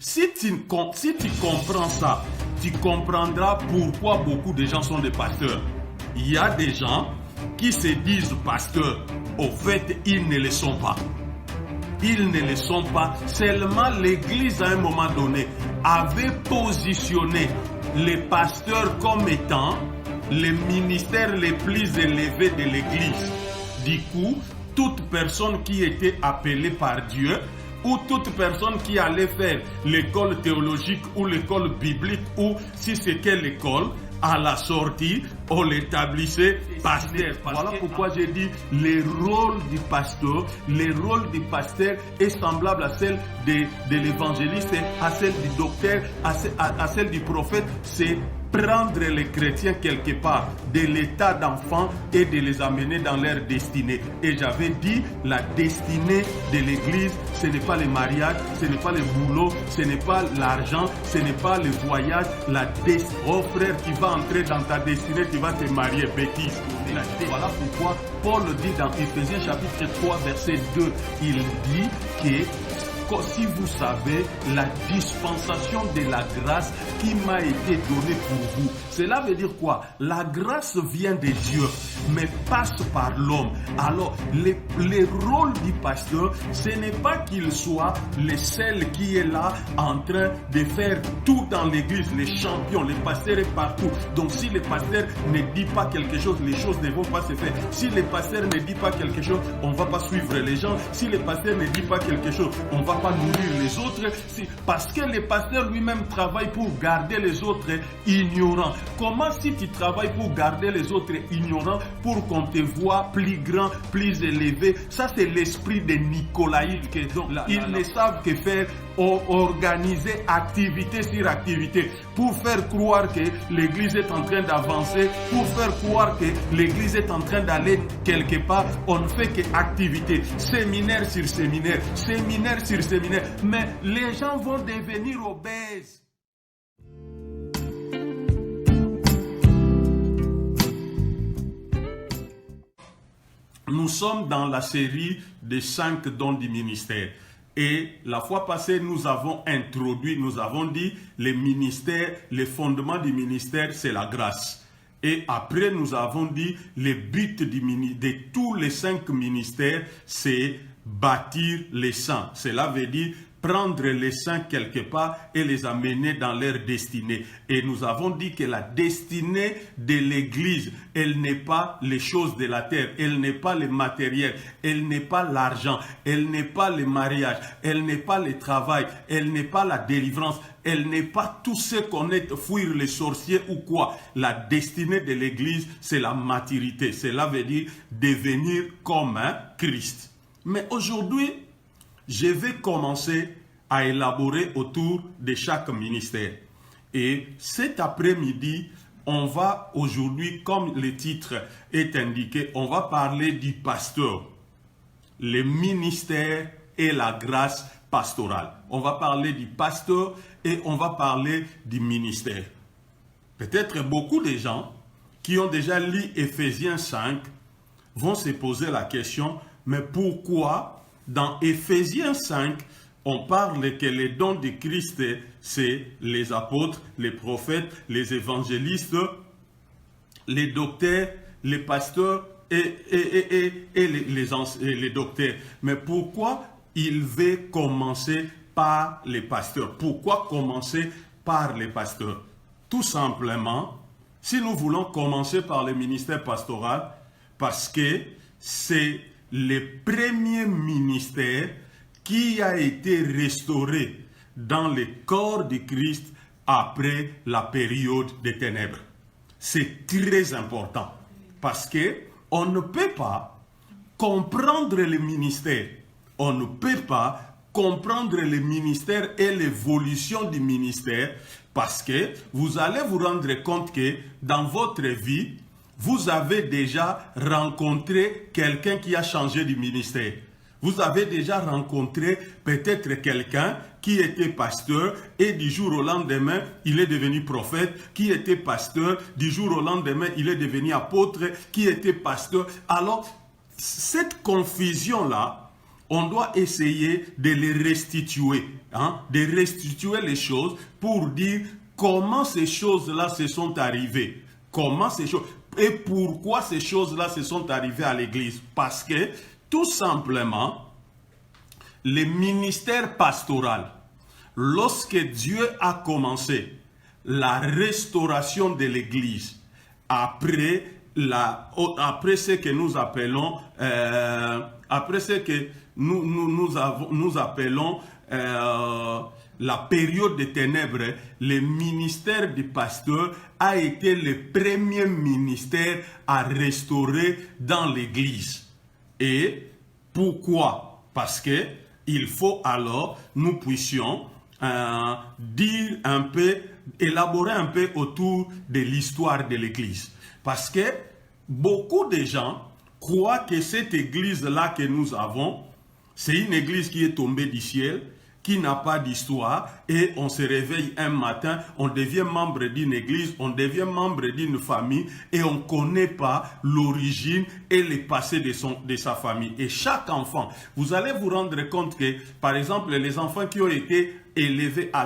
Si tu comprends ça, tu comprendras pourquoi beaucoup de gens sont des pasteurs. Il y a des gens qui se disent pasteurs. Au fait, ils ne le sont pas. Ils ne le sont pas. Seulement l'Église, à un moment donné, avait positionné les pasteurs comme étant les ministères les plus élevés de l'Église. Du coup, toute personne qui était appelée par Dieu, ou toute personne qui allait faire l'école théologique ou l'école biblique, ou si c'est quelle école, à la sortie, on l'établissait pasteur. Voilà pourquoi j'ai dit le rôle du pasteur est semblable à celle de l'évangéliste, à celle du docteur, à celle du prophète. C'est prendre les chrétiens quelque part de l'état d'enfant et de les amener dans leur destinée. Et j'avais dit, la destinée de l'église, ce n'est pas le mariage, ce n'est pas le boulot, ce n'est pas l'argent, ce n'est pas le voyage. Oh frère, tu vas entrer dans ta destinée, tu vas te marier, bêtise. Voilà pourquoi Paul dit dans Ephésiens chapitre 3 verset 2, il dit que si vous savez la dispensation de la grâce qui m'a été donnée pour vous. Cela veut dire quoi? La grâce vient de Dieu, mais passe par l'homme. Alors, le rôle du pasteur, ce n'est pas qu'il soit le seul qui est là en train de faire tout dans l'église, les champions, les pasteurs est partout. Donc, si le pasteur ne dit pas quelque chose, les choses ne vont pas se faire. Si le pasteur ne dit pas quelque chose, on ne va pas suivre les gens. Si le pasteur ne dit pas quelque chose, on va pas nourrir les autres, parce que le pasteur lui-même travaille pour garder les autres ignorants. Comment si tu travailles pour garder les autres ignorants, pour qu'on te voit plus grand, plus élevé? Ça c'est l'esprit de nicolaïtes. Ils ne savent que faire, organiser activité sur activité, pour faire croire que l'église est en train d'avancer, pour faire croire que l'église est en train d'aller quelque part. On ne fait que activité, séminaire sur séminaire, séminaire sur séminaire, mais les gens vont devenir obèses. Nous sommes dans la série des 5 dons du ministère. Et la fois passée, nous avons dit les ministères, les fondements du ministère, c'est la grâce. Et après, nous avons dit le but de tous les 5 ministères, c'est bâtir les saints. Cela veut dire prendre les saints quelque part et les amener dans leur destinée. Et nous avons dit que la destinée de l'église, elle n'est pas les choses de la terre, elle n'est pas le matériel, elle n'est pas l'argent, elle n'est pas le mariage, elle n'est pas le travail, elle n'est pas la délivrance, elle n'est pas tout ce qu'on est, fuir les sorciers ou quoi. La destinée de l'église, c'est la maturité. Cela veut dire devenir comme un Christ. Mais aujourd'hui, je vais commencer à élaborer autour de chaque ministère. Et cet après-midi, on va aujourd'hui, comme le titre est indiqué, on va parler du pasteur, le ministère et la grâce pastorale. On va parler du pasteur et on va parler du ministère. Peut-être beaucoup de gens qui ont déjà lu Ephésiens 5 vont se poser la question, mais pourquoi dans Ephésiens 5, on parle que les dons de Christ, c'est les apôtres, les prophètes, les évangélistes, les docteurs, les pasteurs et les docteurs. Mais pourquoi il veut commencer par les pasteurs? Pourquoi commencer par les pasteurs? Tout simplement, si nous voulons commencer par le ministère pastoral, parce que c'est le premier ministère qui a été restauré dans le corps de Christ après la période des ténèbres. C'est très important parce que on ne peut pas comprendre le ministère, on ne peut pas comprendre le ministère et l'évolution du ministère parce que vous allez vous rendre compte que dans votre vie, vous avez déjà rencontré quelqu'un qui a changé du ministère. Vous avez déjà rencontré peut-être quelqu'un qui était pasteur et du jour au lendemain, il est devenu prophète, qui était pasteur, du jour au lendemain, il est devenu apôtre, qui était pasteur. Alors, cette confusion-là, on doit essayer de les restituer, de restituer les choses pour dire comment ces choses-là se sont arrivées, comment ces choses, et pourquoi ces choses-là se sont arrivées à l'Église. Parce que, tout simplement, le ministère pastoral, lorsque Dieu a commencé la restauration de l'Église, après ce que nous appelons, après ce que nous appelons la période des ténèbres, le ministère du pasteur a été le premier ministère à restaurer dans l'Église. Et pourquoi? Parce que il faut alors nous puissions dire un peu, élaborer un peu autour de l'histoire de l'Église. Parce que beaucoup de gens croient que cette Église-là que nous avons, c'est une Église qui est tombée du ciel, qui n'a pas d'histoire, et on se réveille un matin, on devient membre d'une église, on devient membre d'une famille, et on ne connaît pas l'origine et le passé de sa famille. Et chaque enfant, vous allez vous rendre compte que, par exemple, les enfants qui ont été élevés à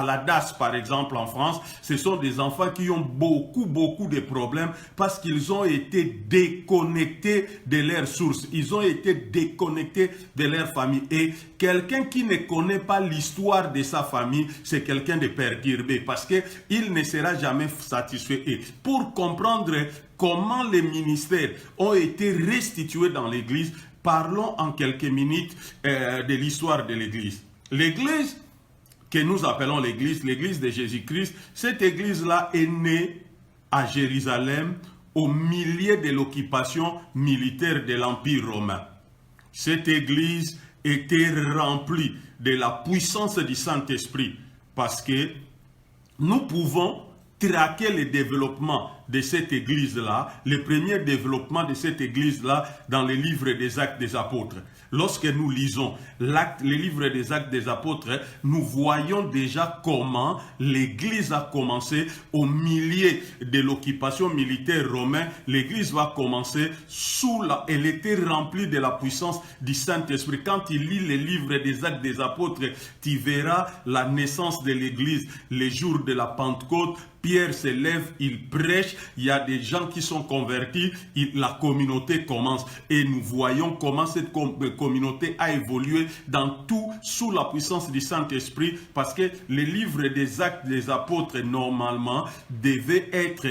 la DAS, par exemple, en France, ce sont des enfants qui ont beaucoup de problèmes parce qu'ils ont été déconnectés de leurs sources. Ils ont été déconnectés de leur famille. Et quelqu'un qui ne connaît pas l'histoire de sa famille, c'est quelqu'un de perturbé parce qu'il ne sera jamais satisfait. Et pour comprendre comment les ministères ont été restitués dans l'Église, parlons en quelques minutes de l'histoire de l'Église. L'Église que nous appelons l'Église de Jésus-Christ, cette Église-là est née à Jérusalem au milieu de l'occupation militaire de l'Empire romain. Cette Église était remplie de la puissance du Saint-Esprit parce que nous pouvons traquer le développement de cette Église-là, le premier développement de cette Église-là dans le livre des Actes des Apôtres. Lorsque nous lisons le livre des Actes des Apôtres, nous voyons déjà comment l'Église a commencé au milieu de l'occupation militaire romaine. L'Église va commencer elle était remplie de la puissance du Saint-Esprit. Quand tu lis le livre des Actes des Apôtres, tu verras la naissance de l'Église, les jours de la Pentecôte. Pierre se lève, il prêche, il y a des gens qui sont convertis, la communauté commence. Et nous voyons comment cette communauté a évolué dans tout sous la puissance du Saint-Esprit, parce que les livres des Actes des Apôtres, normalement, devaient être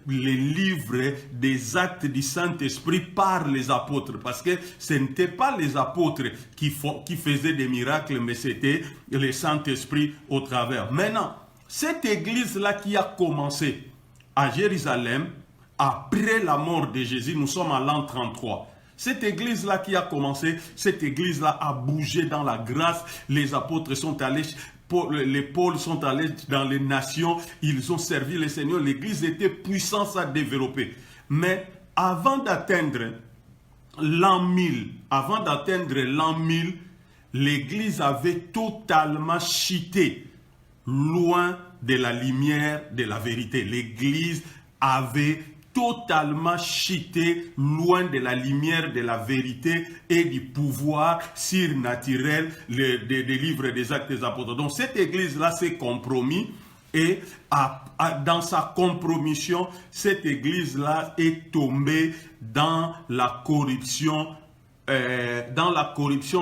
les livres des actes du Saint-Esprit par les apôtres, parce que ce n'étaient pas les apôtres qui faisaient des miracles, mais c'était le Saint-Esprit au travers. Maintenant, cette église-là qui a commencé à Jérusalem, après la mort de Jésus, nous sommes à l'an 33. Cette église-là qui a commencé, cette église-là a bougé dans la grâce. Les apôtres sont allés, les pôles sont allés dans les nations, ils ont servi le Seigneur. L'église était puissante à développer. Mais avant d'atteindre l'an 1000, l'église avait totalement chuté, loin de la lumière de la vérité. L'église avait totalement chuté, loin de la lumière de la vérité et du pouvoir surnaturel des livres des Actes des Apôtres. Donc cette église-là s'est compromis, et dans sa compromission, cette église-là est tombée dans la corruption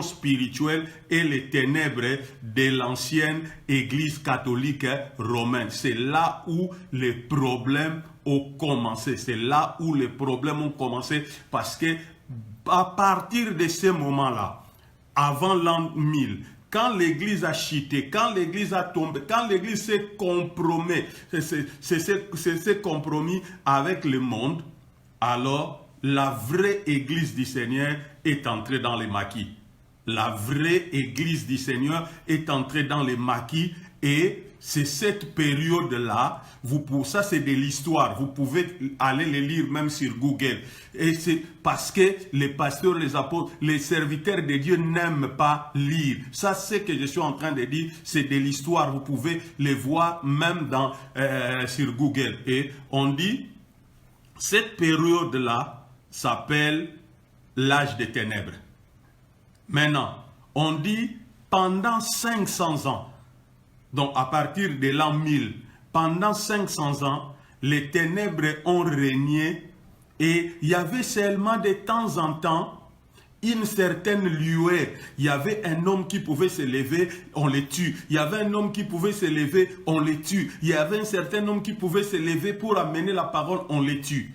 spirituelle et les ténèbres de l'ancienne église catholique romaine. C'est là où les problèmes ont commencé. C'est là où les problèmes ont commencé, parce que à partir de ce moment-là, avant l'an 1000, quand l'église a chuté, quand l'église a tombé, quand l'église s'est compromis avec le monde, alors la vraie église du Seigneur est entrée dans les maquis. La vraie église du Seigneur est entrée dans les maquis, et c'est cette période-là, ça c'est de l'histoire, vous pouvez aller les lire même sur Google. Et c'est parce que les pasteurs, les apôtres, les serviteurs de Dieu n'aiment pas lire. Ça, c'est ce que je suis en train de dire, c'est de l'histoire, vous pouvez les voir même sur Google. Et on dit, cette période-là s'appelle l'âge des ténèbres. Maintenant, on dit pendant 500 ans, donc à partir de l'an 1000, pendant 500 ans, les ténèbres ont régné et il y avait seulement de temps en temps une certaine lueur. Il y avait un homme qui pouvait se lever, on le tue. Il y avait un homme qui pouvait se lever, on le tue. Il y avait un certain homme qui pouvait se lever pour amener la parole, on le tue.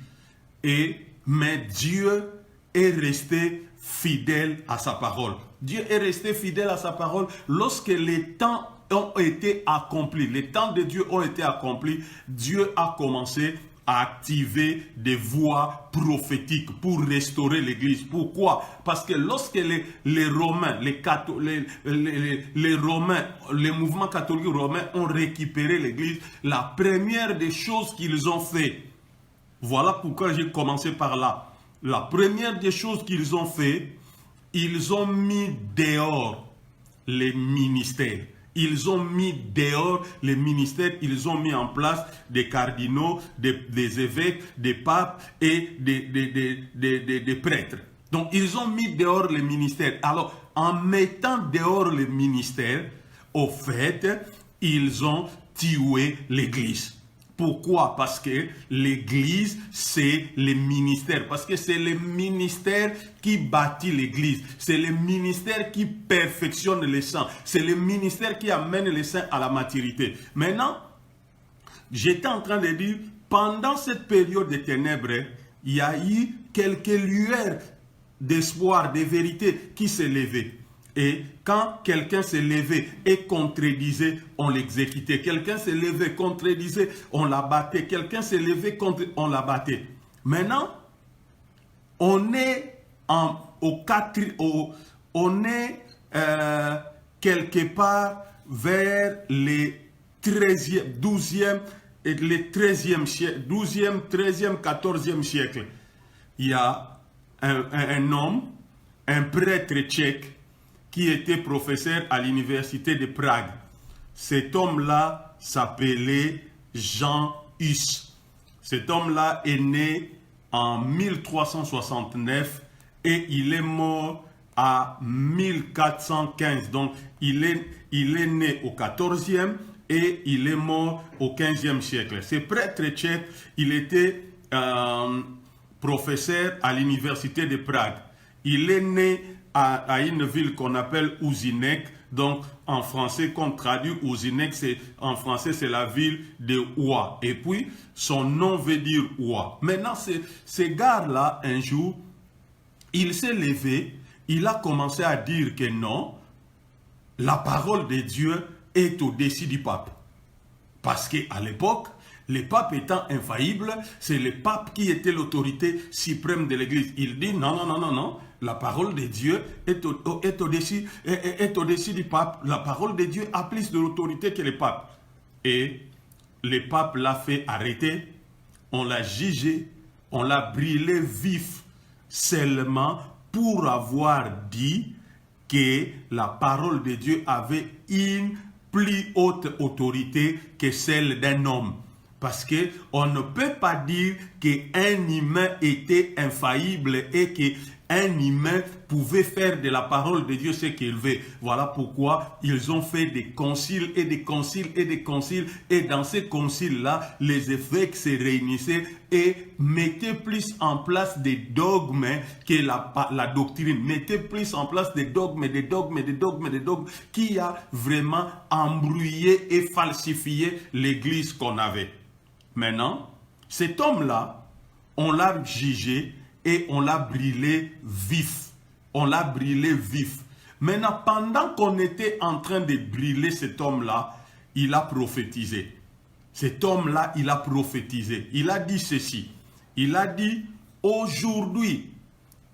Mais Dieu est resté fidèle à sa parole. Dieu est resté fidèle à sa parole lorsque les temps ont été accomplis. Les temps de Dieu ont été accomplis. Dieu a commencé à activer des voix prophétiques pour restaurer l'Église. Pourquoi? Parce que lorsque les Romains, les Romains, les mouvements catholiques romains ont récupéré l'Église, la première des choses qu'ils ont fait, voilà pourquoi j'ai commencé par là. La première des choses qu'ils ont fait, ils ont mis dehors les ministères. Ils ont mis dehors les ministères, ils ont mis en place des cardinaux, des évêques, des papes et des prêtres. Donc, ils ont mis dehors les ministères. Alors, en mettant dehors les ministères, au fait, ils ont tué l'Église. Pourquoi? Parce que l'Église, c'est le ministère. Parce que c'est le ministère qui bâtit l'Église. C'est le ministère qui perfectionne les saints. C'est le ministère qui amène les saints à la maturité. Maintenant, j'étais en train de dire, pendant cette période de ténèbres, il y a eu quelques lueurs d'espoir, de vérité qui s'est levée. Et quand quelqu'un s'est levé et contredisait, on l'exécutait. Quelqu'un s'est levé, contredisait, on l'abattait. Quelqu'un s'est levé, on l'abattait. Maintenant, on est quelque part vers les 13e, 12e et les 13e siècle, 12e, 13e, 14e siècle. Il y a un homme, un prêtre tchèque, qui était professeur à l'université de Prague. Cet homme-là s'appelait Jean Hus. Cet homme-là est né en 1369 et il est mort à 1415. Donc, il est né au 14e et il est mort au 15e siècle. Ce prêtre tchèque, il était professeur à l'université de Prague. Il est né à une ville qu'on appelle Ouzinek. Donc, en français, qu'on traduit Ouzinek, en français, c'est la ville de Oua. Et puis, son nom veut dire Oua. Maintenant, ce gars-là, un jour, il s'est levé, il a commencé à dire que non, la parole de Dieu est au-dessus du pape. Parce qu'à l'époque, le pape étant infaillible, c'est le pape qui était l'autorité suprême de l'Église. Il dit non, non, non, non, non. La parole de Dieu est au-dessus du pape. La parole de Dieu a plus de l'autorité que le pape. Et le pape l'a fait arrêter. On l'a jugé. On l'a brûlé vif seulement pour avoir dit que la parole de Dieu avait une plus haute autorité que celle d'un homme. Parce qu'on ne peut pas dire qu'un humain était infaillible et qu'un humain pouvait faire de la parole de Dieu ce qu'il veut. Voilà pourquoi ils ont fait des conciles et des conciles et des conciles. Et dans ces conciles-là, les évêques se réunissaient et mettaient plus en place des dogmes que la doctrine. Mettaient plus en place des dogmes, des dogmes, des dogmes, des dogmes qui a vraiment embrouillé et falsifié l'Église qu'on avait. Maintenant, cet homme-là, on l'a jugé et on l'a brûlé vif. On l'a brûlé vif. Maintenant, pendant qu'on était en train de brûler cet homme-là, il a prophétisé. Cet homme-là, il a prophétisé. Il a dit ceci. Il a dit, aujourd'hui,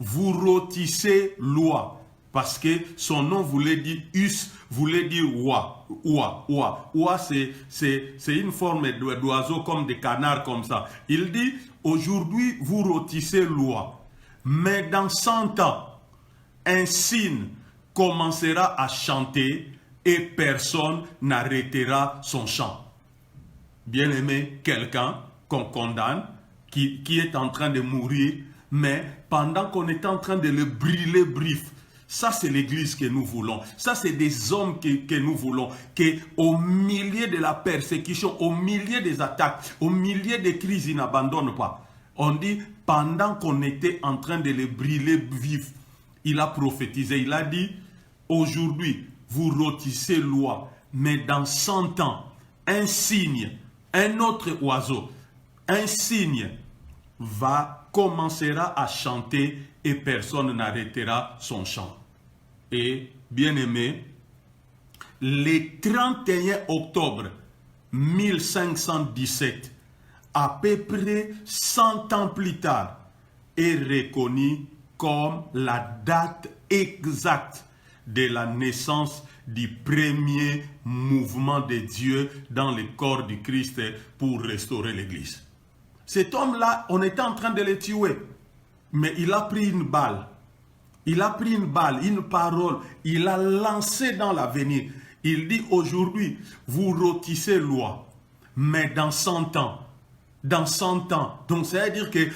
vous rôtissez loi. Parce que son nom voulait dire Us, voulait dire Oua. Oua, Oua. Oua, c'est une forme d'oiseau comme des canards comme ça. Il dit, aujourd'hui, vous rôtissez loi. Mais dans 100 ans, un cygne commencera à chanter et personne n'arrêtera son chant. Bien-aimé, quelqu'un qu'on condamne, qui est en train de mourir, mais pendant qu'on est en train de le brûler bref, Ça, c'est l'église que nous voulons. Ça, c'est des hommes que nous voulons. Qu'au milieu de la persécution, au milieu des attaques, au milieu des crises, ils n'abandonnent pas. On dit, pendant qu'on était en train de les brûler vifs, il a prophétisé. Il a dit, aujourd'hui, vous rôtissez l'oie, mais dans 100 ans, un signe, un autre oiseau, un signe commencera à chanter et personne n'arrêtera son chant. Et, bien aimé, le 31 octobre 1517, à peu près 100 ans plus tard, est reconnu comme la date exacte de la naissance du premier mouvement de Dieu dans le corps du Christ pour restaurer l'Église. Cet homme-là, on était en train de le tuer, mais il a pris une balle. Il a pris une balle, une parole, il a lancé dans l'avenir. Il dit aujourd'hui, vous rôtissez l'oie, mais dans 100 ans, donc ça veut dire que,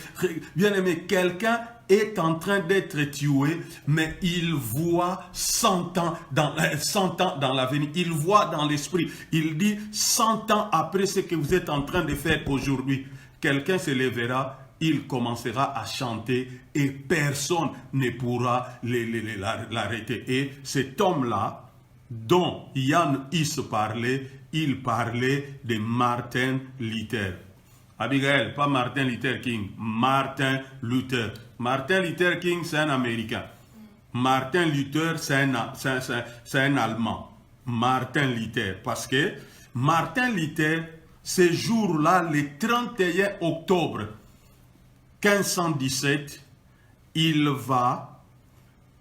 bien aimé, quelqu'un est en train d'être tué, mais il voit 100 ans dans l'avenir, il voit dans l'esprit, il dit 100 ans après ce que vous êtes en train de faire aujourd'hui, quelqu'un se lèvera, il commencera à chanter et personne ne pourra l'arrêter. Et cet homme-là, dont Jan Hus parlait, il parlait de Martin Luther. Abigail, pas Martin Luther King, Martin Luther. Martin Luther King, c'est un Américain. Martin Luther, c'est un Allemand. Martin Luther, parce que Martin Luther, ce jour-là, le 31 octobre 1517, il va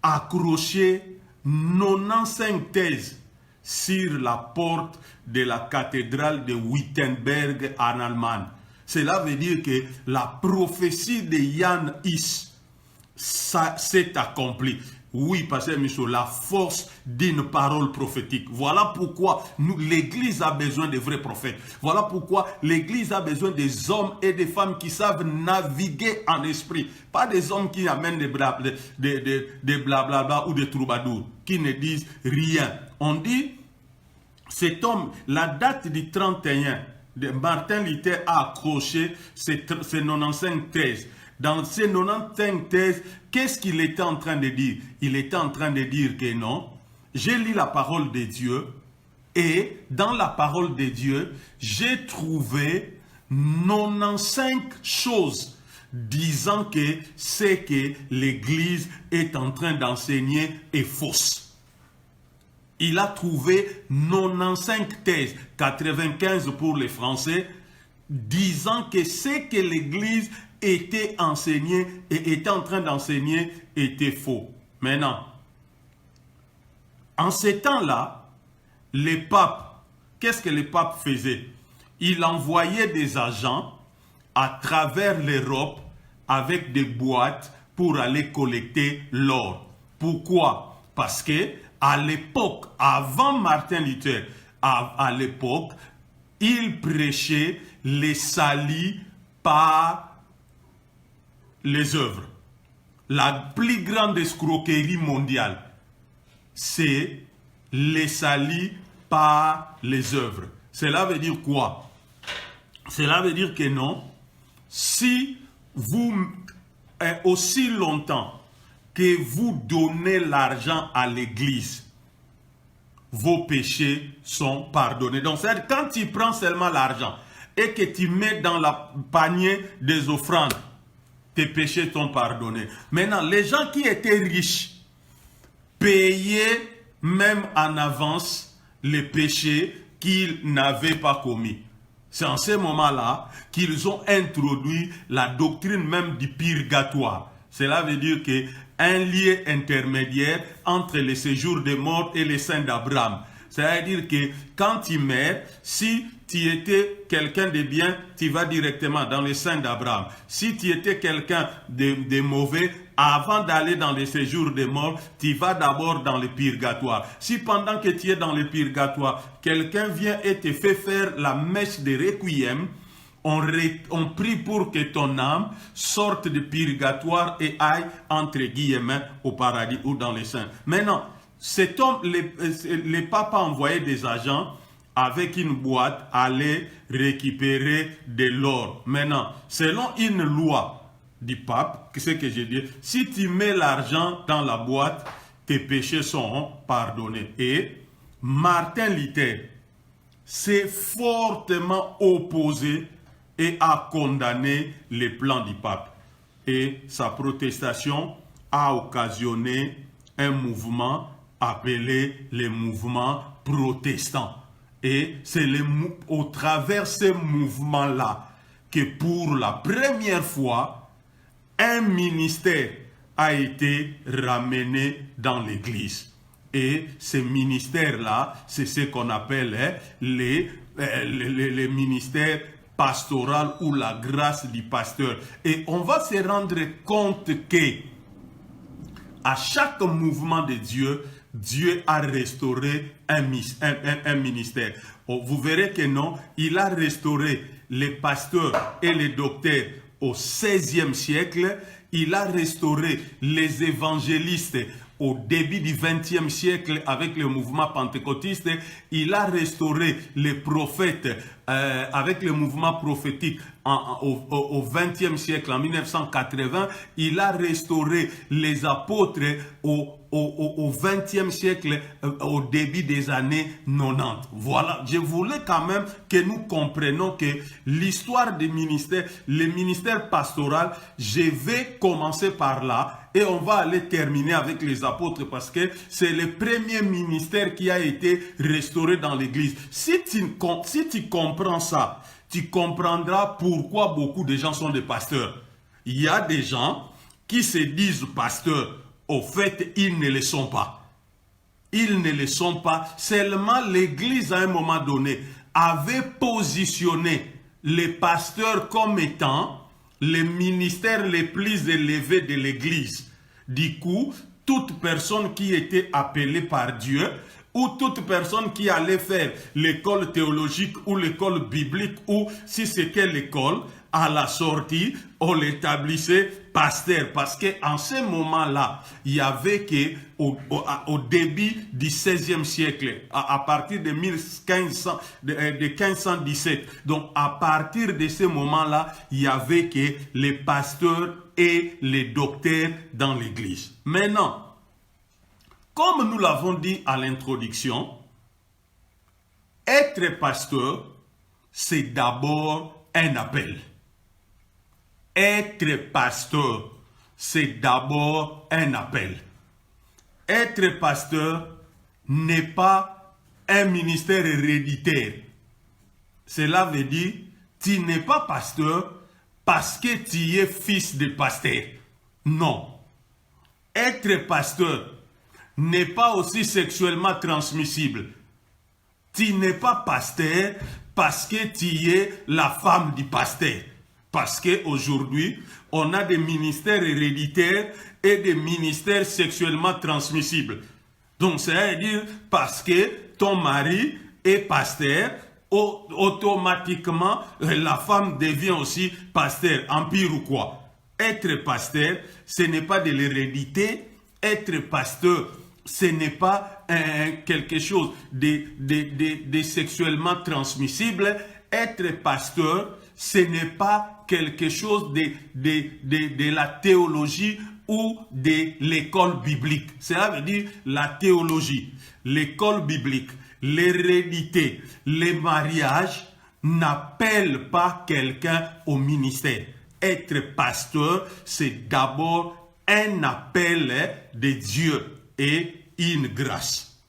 accrocher 95 thèses sur la porte de la cathédrale de Wittenberg en Allemagne. Cela veut dire que la prophétie de Jan Hus s'est accomplie. Oui, Pasteur Michaud, la force d'une parole prophétique. Voilà pourquoi l'Église a besoin de vrais prophètes. Voilà pourquoi l'Église a besoin des hommes et des femmes qui savent naviguer en esprit. Pas des hommes qui amènent des blablabla ou des troubadours, qui ne disent rien. On dit, cet homme, la date du 31, de Martin Luther a accroché ces 95 thèses. Dans ces 95 thèses, qu'est-ce qu'il était en train de dire? Il était en train de dire que non, j'ai lu la parole de Dieu et dans la parole de Dieu, j'ai trouvé 95 choses disant que ce que l'Église est en train d'enseigner est fausse. Il a trouvé 95 thèses, 95 pour les Français, disant que ce que l'Église était enseigné et était en train d'enseigner était faux. Maintenant, en ces temps-là, les papes, qu'est-ce que les papes faisaient? Il envoyait des agents à travers l'Europe avec des boîtes pour aller collecter l'or. Pourquoi? Parce que à l'époque, avant Martin Luther, à l'époque, il prêchait les salis par les œuvres. La plus grande escroquerie mondiale, c'est les salis par les œuvres. Cela veut dire quoi? Cela veut dire que non, si vous, aussi longtemps que vous donnez l'argent à l'église, vos péchés sont pardonnés. Donc, c'est-à-dire, quand tu prends seulement l'argent et que tu mets dans le panier des offrandes, tes péchés sont pardonnés. Maintenant, les gens qui étaient riches payaient même en avance les péchés qu'ils n'avaient pas commis. C'est en ce moment-là qu'ils ont introduit la doctrine même du purgatoire. Cela veut dire qu'un lien intermédiaire entre le séjour des morts et les saints d'Abraham. C'est-à-dire que quand tu meurs, si tu étais quelqu'un de bien, tu vas directement dans les saints d'Abraham. Si tu étais quelqu'un de mauvais, avant d'aller dans le séjour des morts, tu vas d'abord dans le purgatoire. Si pendant que tu es dans le purgatoire, quelqu'un vient et te fait faire la messe de requiem, on prie pour que ton âme sorte de purgatoire et aille, entre guillemets, au paradis ou dans les saints. Maintenant, cet homme, les papas envoyaient des agents avec une boîte, aller récupérer de l'or. Maintenant, selon une loi du pape, c'est ce que j'ai dit, si tu mets l'argent dans la boîte, tes péchés seront pardonnés. Et Martin Luther s'est fortement opposé et a condamné les plans du pape. Et sa protestation a occasionné un mouvement appelé le mouvement protestant. Et c'est au travers de ce mouvement-là que pour la première fois, un ministère a été ramené dans l'Église. Et ce ministère-là, c'est ce qu'on appelle les ministères pastoral ou la grâce du pasteur. Et on va se rendre compte que à chaque mouvement de Dieu, Dieu a restauré un ministère. Vous verrez que non, il a restauré les pasteurs et les docteurs au XVIe siècle. Il a restauré les évangélistes au début du XXe siècle avec le mouvement pentecôtiste. Il a restauré les prophètes avec le mouvement prophétique au XXe siècle, en 1980. Il a restauré les apôtres au XXe siècle, au début des années 90. Voilà, je voulais quand même que nous comprenions que l'histoire des ministères, le ministère pastoral, je vais commencer par là et on va aller terminer avec les apôtres parce que c'est le premier ministère qui a été restauré dans l'Église. Si tu comprends ça, tu comprendras pourquoi beaucoup de gens sont des pasteurs. Il y a des gens qui se disent pasteurs. Au fait, ils ne le sont pas. Ils ne le sont pas. Seulement l'Église, à un moment donné, avait positionné les pasteurs comme étant les ministères les plus élevés de l'Église. Du coup, toute personne qui était appelée par Dieu, ou toute personne qui allait faire l'école théologique ou l'école biblique, ou si c'était l'école, à la sortie, on l'établissait pasteur. Parce qu'en ce moment-là, il y avait que au début du XVIe siècle, à partir de 1517, donc à partir de ce moment-là, il y avait que les pasteurs et les docteurs dans l'Église. Maintenant, comme nous l'avons dit à l'introduction, être pasteur, c'est d'abord un appel. Être pasteur, c'est d'abord un appel. Être pasteur n'est pas un ministère héréditaire. Cela veut dire, tu n'es pas pasteur parce que tu es fils de pasteur. Non. Être pasteur n'est pas aussi sexuellement transmissible. Tu n'es pas pasteur parce que tu es la femme du pasteur. Parce qu'aujourd'hui, on a des ministères héréditaires et des ministères sexuellement transmissibles. Donc, c'est-à-dire parce que ton mari est pasteur, automatiquement, la femme devient aussi pasteur, empire ou quoi. Être pasteur, ce n'est pas de l'hérédité. Être pasteur, ce n'est pas quelque chose de sexuellement transmissible. Être pasteur, ce n'est pas quelque chose de la théologie ou de l'école biblique. Cela veut dire la théologie, l'école biblique, l'hérédité, les mariages n'appellent pas quelqu'un au ministère. Être pasteur, c'est d'abord un appel de Dieu et une grâce.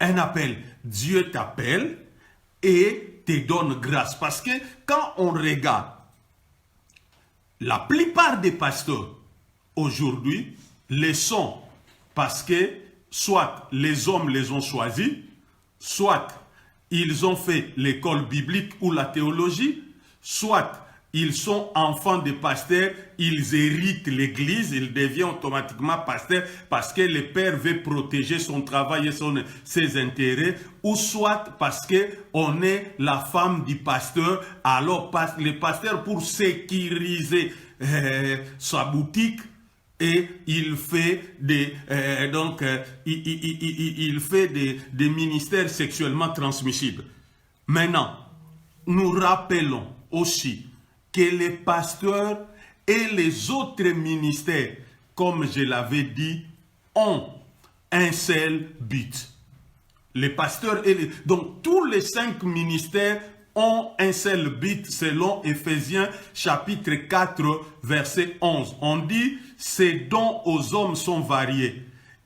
Un appel. Dieu t'appelle et te donne grâce. Parce que quand on regarde, la plupart des pasteurs aujourd'hui le sont parce que soit les hommes les ont choisis, soit ils ont fait l'école biblique ou la théologie, soit ils sont enfants de pasteurs, ils héritent l'église, ils deviennent automatiquement pasteurs parce que le père veut protéger son travail et ses intérêts, ou soit parce qu'on est la femme du pasteur, alors le pasteur pour sécuriser sa boutique, et il fait il fait des ministères sexuellement transmissibles. Maintenant, nous rappelons aussi que les pasteurs et les autres ministères, comme je l'avais dit, ont un seul but. Les pasteurs donc tous les 5 ministères ont un seul but selon Éphésiens chapitre 4 verset 11. On dit, ces dons aux hommes sont variés.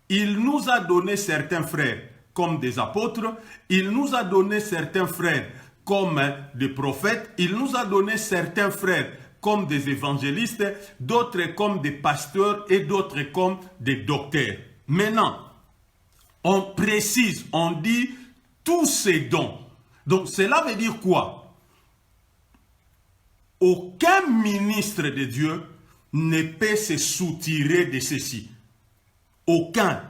Il nous a donné certains frères comme des apôtres, il nous a donné certains frères comme des prophètes, il nous a donné certains frères comme des évangélistes, d'autres comme des pasteurs et d'autres comme des docteurs. Maintenant, on précise, on dit tous ces dons. Donc cela veut dire quoi? Aucun ministre de Dieu ne peut se soutirer de ceci. Aucun.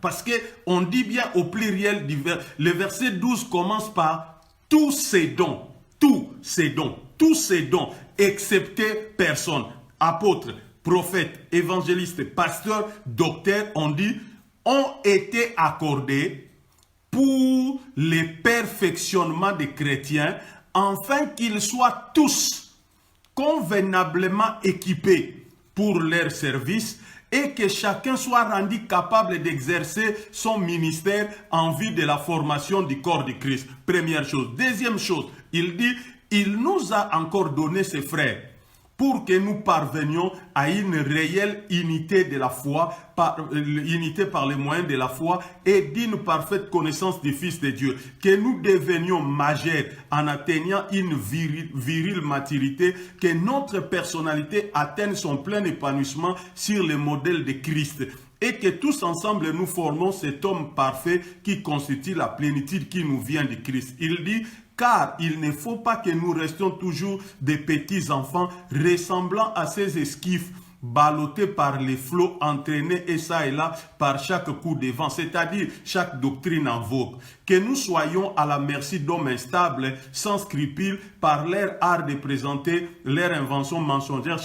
Parce qu'on dit bien au pluriel, le verset 12 commence par tous ces dons, excepté personne, apôtres, prophètes, évangélistes, pasteurs, docteurs, on dit, ont été accordés pour le perfectionnement des chrétiens, afin qu'ils soient tous convenablement équipés pour leur service et que chacun soit rendu capable d'exercer son ministère en vue de la formation du corps de Christ. Première chose. Deuxième chose, il dit, il nous a encore donné ses frères pour que nous parvenions à une réelle unité de la foi, unité par les moyens de la foi et d'une parfaite connaissance du Fils de Dieu. Que nous devenions majeurs en atteignant une virile maturité, que notre personnalité atteigne son plein épanouissement sur le modèle de Christ. Et que tous ensemble nous formons cet homme parfait qui constitue la plénitude qui nous vient de Christ. Il dit, car il ne faut pas que nous restions toujours des petits enfants ressemblant à ces esquifs ballottés par les flots, entraînés et ça et là par chaque coup de vent, c'est-à-dire chaque doctrine en vogue. Que nous soyons à la merci d'hommes instables, sans scrupules, par leur art de présenter leur invention mensongère,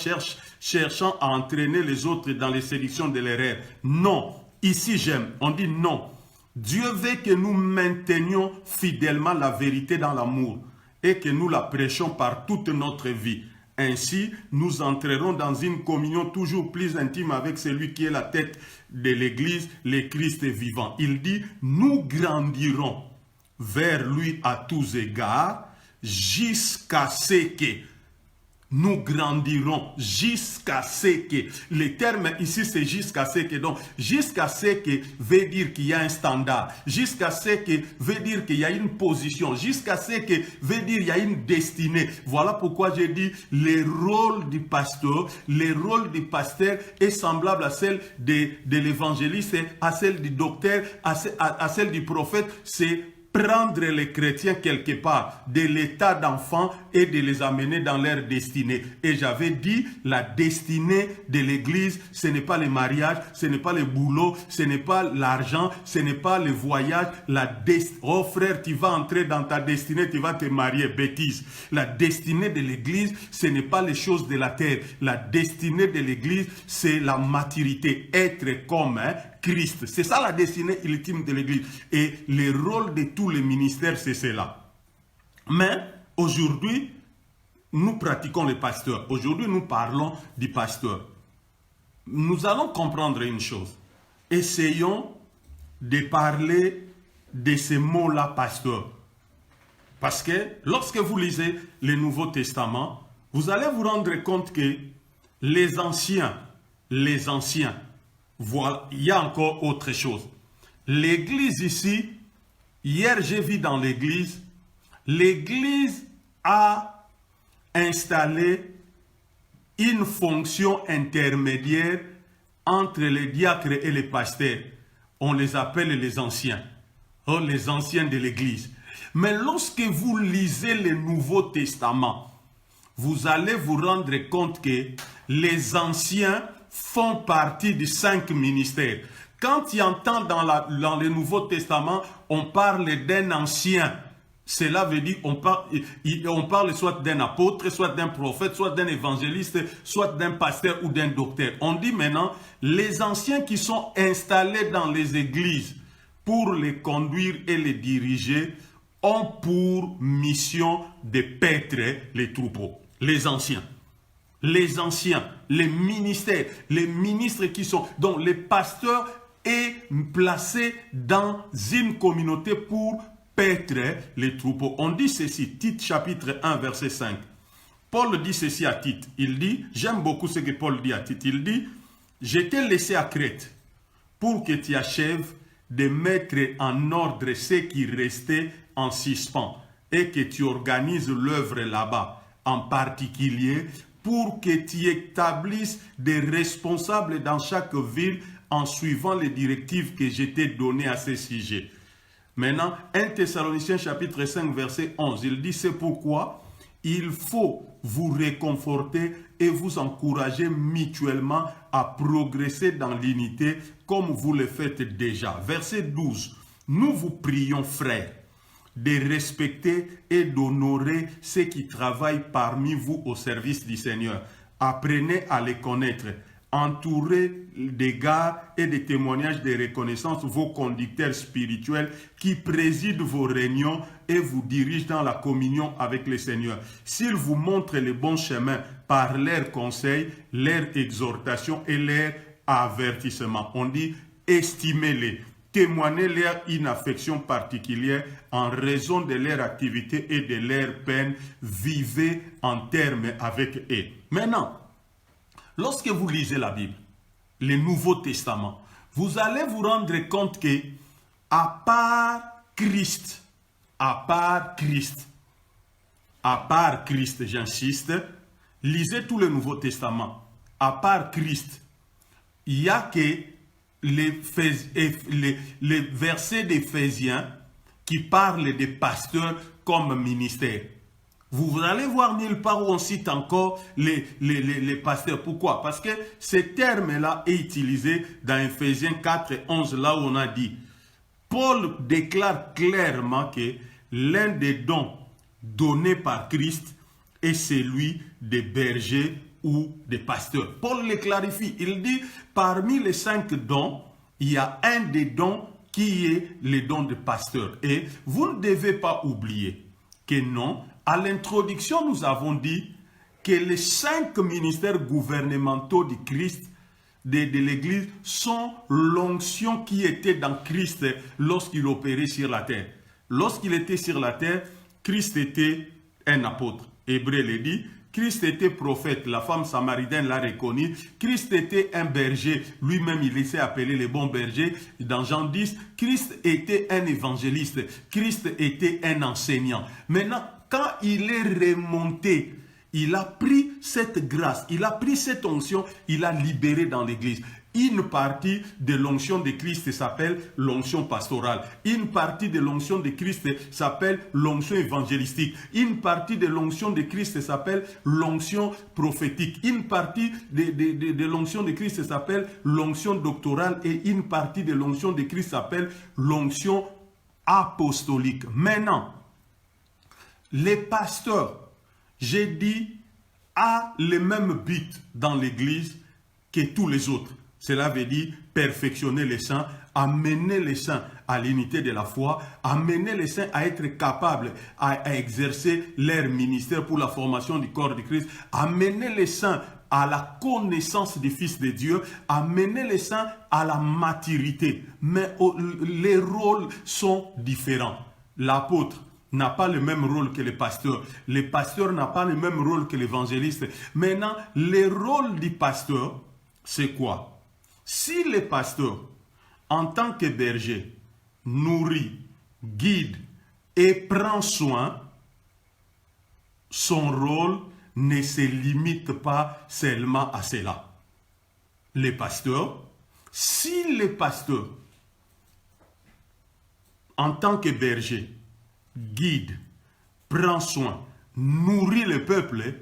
cherchant à entraîner les autres dans les séductions de l'erreur. Non, ici j'aime, on dit non. Dieu veut que nous maintenions fidèlement la vérité dans l'amour et que nous la prêchions par toute notre vie. Ainsi, nous entrerons dans une communion toujours plus intime avec celui qui est la tête de l'Église, le Christ vivant. Il dit, nous grandirons vers lui à tous égards jusqu'à ce que nous grandirons jusqu'à ce que, le terme ici c'est jusqu'à ce que, donc jusqu'à ce que veut dire qu'il y a un standard, jusqu'à ce que veut dire qu'il y a une position, jusqu'à ce que veut dire qu'il y a une destinée. Voilà pourquoi j'ai dit le rôle du pasteur est semblable à celle de l'évangéliste, à celle du docteur, à celle du prophète, c'est prendre les chrétiens quelque part de l'état d'enfant et de les amener dans leur destinée. Et j'avais dit, la destinée de l'église, ce n'est pas le mariage, ce n'est pas le boulot, ce n'est pas l'argent, ce n'est pas le voyage. Oh frère, tu vas entrer dans ta destinée, tu vas te marier, bêtise. La destinée de l'église, ce n'est pas les choses de la terre. La destinée de l'église, c'est la maturité, être comme Christ. C'est ça la destinée ultime de l'église. Et le rôle de tous les ministères, c'est cela. Mais aujourd'hui, nous pratiquons le pasteur. Aujourd'hui, nous parlons du pasteur. Nous allons comprendre une chose. Essayons de parler de ces mots-là, pasteur. Parce que lorsque vous lisez le Nouveau Testament, vous allez vous rendre compte que les anciens, voilà, il y a encore autre chose. L'église ici, hier j'ai vu dans l'église a installé une fonction intermédiaire entre les diacres et les pasteurs. On les appelle les anciens, les anciens de l'église. Mais lorsque vous lisez le Nouveau Testament, vous allez vous rendre compte que les anciens font partie des 5 ministères. Quand tu entends dans le Nouveau Testament, on parle d'un ancien. Cela veut dire on parle soit d'un apôtre, soit d'un prophète, soit d'un évangéliste, soit d'un pasteur ou d'un docteur. On dit maintenant, les anciens qui sont installés dans les églises pour les conduire et les diriger ont pour mission de paître les troupeaux. Les anciens, les ministères, les ministres qui sont, donc les pasteurs est placé dans une communauté pour paître les troupeaux. On dit ceci, Tite chapitre 1 verset 5. Paul dit ceci à Tite. Il dit, j'aime beaucoup ce que Paul dit à Tite. Il dit, je t'ai laissé à Crète pour que tu achèves de mettre en ordre ce qui restait en suspens et que tu organises l'œuvre là-bas, en particulier pour que tu établisses des responsables dans chaque ville en suivant les directives que je t'ai données à ce sujet. Maintenant, 1 Thessaloniciens chapitre 5 verset 11, il dit, c'est pourquoi il faut vous réconforter et vous encourager mutuellement à progresser dans l'unité comme vous le faites déjà. Verset 12, nous vous prions frères de respecter et d'honorer ceux qui travaillent parmi vous au service du Seigneur. Apprenez à les connaître. Entourez d'égards et de témoignages de reconnaissance vos conducteurs spirituels qui président vos réunions et vous dirigent dans la communion avec le Seigneur. S'ils vous montrent le bon chemin par leurs conseils, leurs exhortations et leurs avertissements, on dit estimez-les. Témoignez-leur une affection particulière en raison de leur activité et de leur peine. Vivez en termes avec eux. Maintenant, lorsque vous lisez la Bible, le Nouveau Testament, vous allez vous rendre compte que à part Christ, j'insiste, lisez tout le Nouveau Testament. À part Christ, il n'y a que les versets d'Éphésiens qui parlent des pasteurs comme ministère. Vous allez voir nulle part où on cite encore les pasteurs. Pourquoi? Parce que ce terme-là est utilisé dans Éphésiens 4 et 11, là où on a dit. Paul déclare clairement que l'un des dons donnés par Christ est celui des bergers ou des pasteurs. Paul le clarifie. Il dit, parmi les 5 dons, il y a un des dons qui est le don de pasteur. Et vous ne devez pas oublier que non, à l'introduction, nous avons dit que les 5 ministères gouvernementaux du Christ, de l'Église, sont l'onction qui était dans Christ lorsqu'il opérait sur la terre. Lorsqu'il était sur la terre, Christ était un apôtre. Hébreu le dit. Christ était prophète, la femme samaritaine l'a reconnu. Christ était un berger, lui-même il s'est appelé le bon berger. Dans Jean 10, Christ était un évangéliste, Christ était un enseignant. Maintenant, quand il est remonté, il a pris cette grâce, il a pris cette onction, il a libéré dans l'église. Une partie de l'onction de Christ s'appelle l'onction pastorale. Une partie de l'onction de Christ s'appelle l'onction évangélistique. Une partie de l'onction de Christ s'appelle l'onction prophétique. Une partie de l'onction de Christ s'appelle l'onction doctorale. Et une partie de l'onction de Christ s'appelle l'onction apostolique. Maintenant, les pasteurs, j'ai dit, a le même but dans l'église que tous les autres. Cela veut dire perfectionner les saints, amener les saints à l'unité de la foi, amener les saints à être capables à exercer leur ministère pour la formation du corps de Christ, amener les saints à la connaissance du Fils de Dieu, amener les saints à la maturité. Mais les rôles sont différents. L'apôtre n'a pas le même rôle que le pasteur. Le pasteur n'a pas le même rôle que l'évangéliste. Maintenant, le rôle du pasteur, c'est quoi? Si le pasteur, en tant que berger, nourrit, guide et prend soin, son rôle ne se limite pas seulement à cela. Les pasteurs, si le pasteur, en tant que berger, guide, prend soin, nourrit le peuple,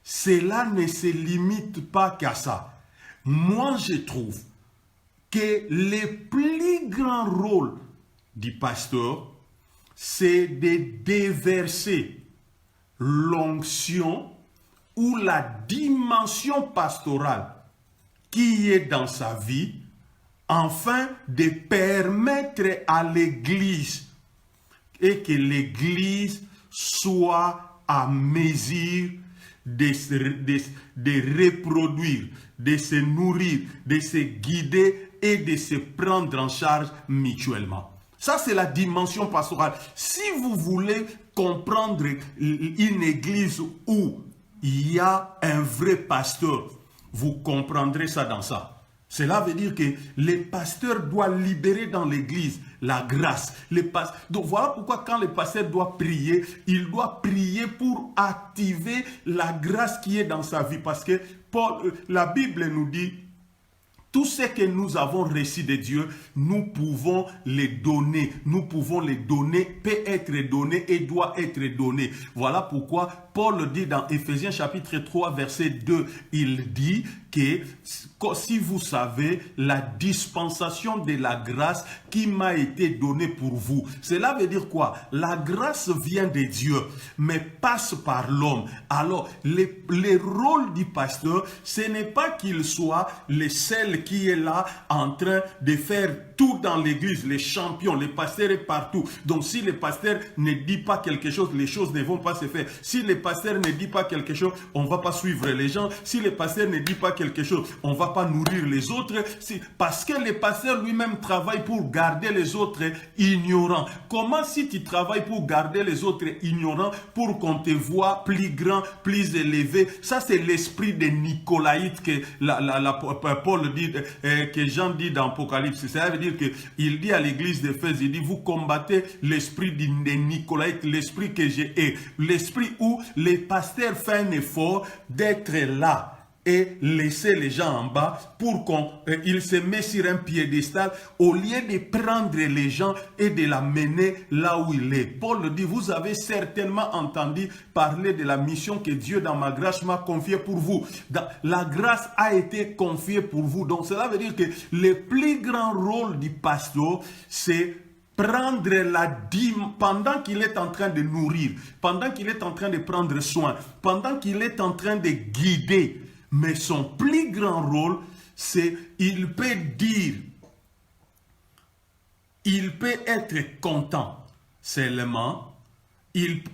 cela ne se limite pas qu'à ça. Moi, je trouve que le plus grand rôle du pasteur, c'est de déverser l'onction ou la dimension pastorale qui est dans sa vie, afin de permettre à l'Église et que l'Église soit à mesure de reproduire, de se nourrir, de se guider et de se prendre en charge mutuellement. Ça, c'est la dimension pastorale. Si vous voulez comprendre une église où il y a un vrai pasteur, vous comprendrez ça dans ça. Cela veut dire que les pasteurs doivent libérer dans l'église la grâce. Donc voilà pourquoi quand le pasteur doit prier, il doit prier pour activer la grâce qui est dans sa vie. Parce que la Bible nous dit, tout ce que nous avons reçu de Dieu, nous pouvons les donner. Nous pouvons les donner, peut être donné et doit être donné. Voilà pourquoi Paul dit dans Éphésiens chapitre 3 verset 2, il dit que si vous savez la dispensation de la grâce qui m'a été donnée pour vous. Cela veut dire quoi? La grâce vient de Dieu, mais passe par l'homme. Alors, le rôle du pasteur, ce n'est pas qu'il soit le seul qui est là en train de faire tout dans l'église, les champions, les pasteurs est partout. Donc, si le pasteur ne dit pas quelque chose, les choses ne vont pas se faire. Si le pasteur ne dit pas quelque chose, on ne va pas suivre les gens. Si le pasteur ne dit pas quelque chose, on ne va pas nourrir les autres. Parce que le pasteur lui-même travaille pour garder les autres ignorants. Comment si tu travailles pour garder les autres ignorants, pour qu'on te voit plus grand, plus élevé? Ça, c'est l'esprit des Nicolaïtes que Paul dit, que Jean dit dans Apocalypse. Ça veut dire qu'il dit à l'église d'Éphèse, il dit, vous combattez l'esprit des Nicolaïtes, l'esprit que j'ai, l'esprit où les pasteurs font un effort d'être là et laisser les gens en bas pour qu'il se met sur un piédestal au lieu de prendre les gens et de la mener là où il est. Paul dit, vous avez certainement entendu parler de la mission que Dieu dans ma grâce m'a confiée pour vous. La grâce a été confiée pour vous. Donc cela veut dire que le plus grand rôle du pasteur, c'est prendre la dîme pendant qu'il est en train de nourrir, pendant qu'il est en train de prendre soin, pendant qu'il est en train de guider. Mais son plus grand rôle, c'est il peut dire, il peut être content seulement.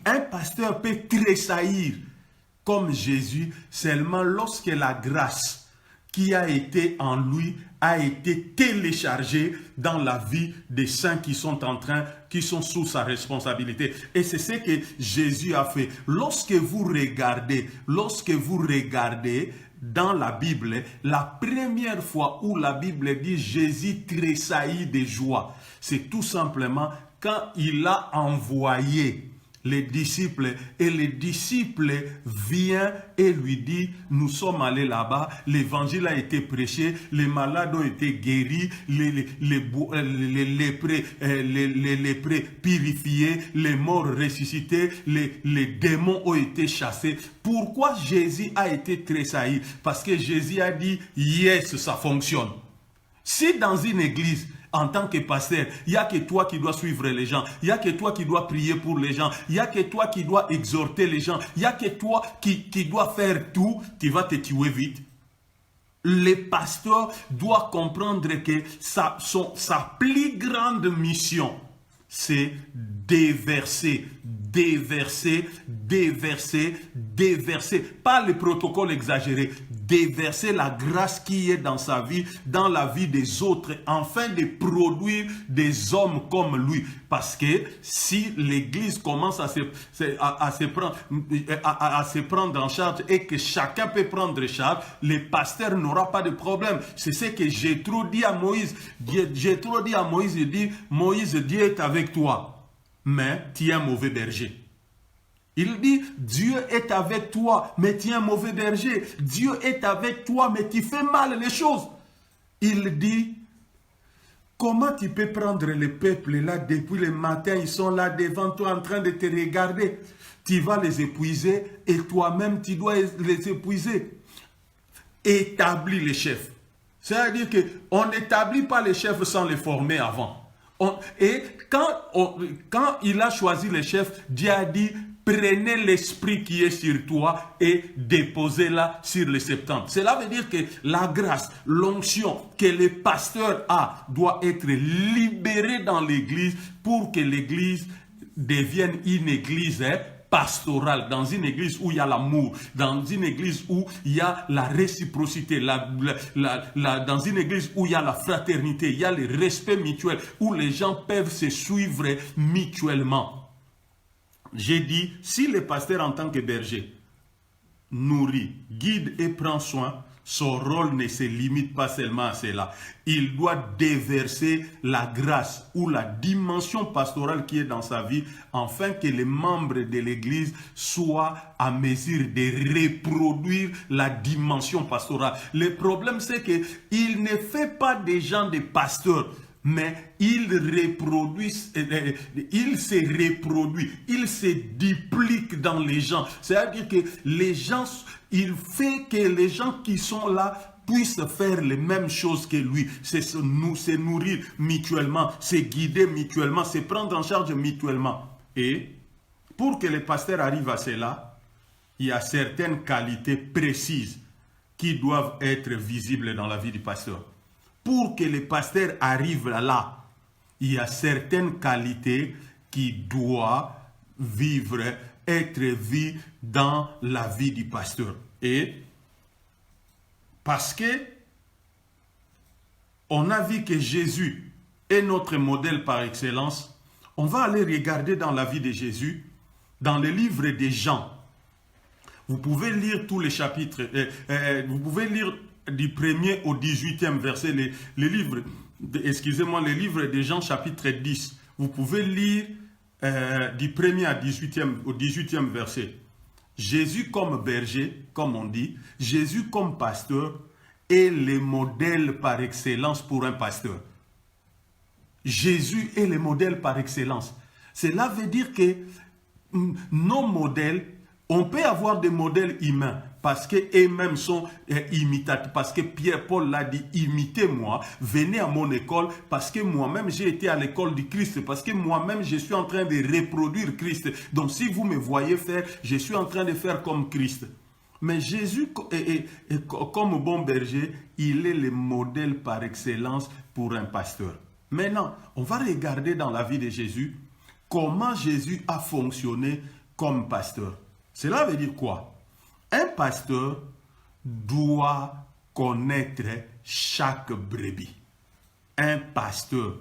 Un pasteur peut tressaillir comme Jésus seulement lorsque la grâce qui a été en lui a été téléchargée dans la vie des saints qui sont sous sa responsabilité. Et c'est ce que Jésus a fait. Lorsque vous regardez dans la Bible, la première fois où la Bible dit Jésus tressaillit de joie, c'est tout simplement quand il a envoyé les disciples, et les disciples viennent et lui disent, nous sommes allés là-bas, l'évangile a été prêché, les malades ont été guéris, les lépreux purifiés, les morts ressuscités, les démons ont été chassés. Pourquoi Jésus a été tressailli? Parce que Jésus a dit, yes, ça fonctionne. Si dans une église, en tant que pasteur, il n'y a que toi qui dois suivre les gens. Il n'y a que toi qui dois prier pour les gens. Il n'y a que toi qui dois exhorter les gens. Il n'y a que toi qui dois faire tout. Tu vas te tuer vite. Le pasteur doit comprendre que sa plus grande mission, c'est déverser. Pas le protocole exagéré. Déverser la grâce qui est dans sa vie, dans la vie des autres, afin de produire des hommes comme lui. Parce que si l'Église commence à se prendre en charge et que chacun peut prendre charge, le pasteur n'aura pas de problème. C'est ce que Jéthro dit à Moïse. Jéthro dit à Moïse, il dit, Moïse, Dieu est avec toi, mais tu es un mauvais berger. Il dit, Dieu est avec toi, mais tu es un mauvais berger. Dieu est avec toi, mais tu fais mal les choses. Il dit, Comment tu peux prendre le peuple là, depuis le matin, ils sont là devant toi en train de te regarder. Tu vas les épuiser et toi-même, tu dois les épuiser. Établis les chefs. C'est-à-dire qu'on n'établit pas les chefs sans les former avant. Et quand il a choisi les chefs, Dieu a dit, prenez l'esprit qui est sur toi et déposez-la sur les 70. Cela veut dire que la grâce, l'onction que le pasteur a doit être libérée dans l'église pour que l'église devienne une église pastorale, dans une église où il y a l'amour, dans une église où il y a la réciprocité, dans une église où il y a la fraternité, il y a le respect mutuel, où les gens peuvent se suivre mutuellement. J'ai dit, si le pasteur en tant que berger nourrit, guide et prend soin, son rôle ne se limite pas seulement à cela. Il doit déverser la grâce ou la dimension pastorale qui est dans sa vie, afin que les membres de l'église soient à mesure de reproduire la dimension pastorale. Le problème, c'est qu'il ne fait pas des gens des pasteurs, mais il se reproduit, il se duplique dans les gens. C'est-à-dire que les gens, il fait que les gens qui sont là puissent faire les mêmes choses que lui. C'est se nourrir mutuellement, se guider mutuellement, se prendre en charge mutuellement. Et pour que les pasteurs arrivent à cela, il y a certaines qualités précises qui doivent être visibles dans la vie du pasteur. Pour que le pasteur arrive là, il y a certaines qualités qui doivent être vues dans la vie du pasteur. Et parce que on a vu que Jésus est notre modèle par excellence, on va aller regarder dans la vie de Jésus, dans le livre de Jean. Vous pouvez lire tous les chapitres, vous pouvez lire du 1er au 18e verset, le livre de Jean chapitre 10. Vous pouvez lire du 1er au 18e verset. Jésus comme berger, comme on dit, Jésus comme pasteur est le modèle par excellence pour un pasteur. Jésus est le modèle par excellence. Cela veut dire que nos modèles, on peut avoir des modèles humains, parce qu'eux-mêmes sont imitatifs. Parce que Pierre-Paul l'a dit, imitez-moi, venez à mon école, parce que moi-même j'ai été à l'école du Christ, parce que moi-même je suis en train de reproduire Christ. Donc si vous me voyez faire, je suis en train de faire comme Christ. Mais Jésus, comme bon berger, il est le modèle par excellence pour un pasteur. Maintenant, on va regarder dans la vie de Jésus, comment Jésus a fonctionné comme pasteur. Cela veut dire quoi? Un pasteur doit connaître chaque brebis. Un pasteur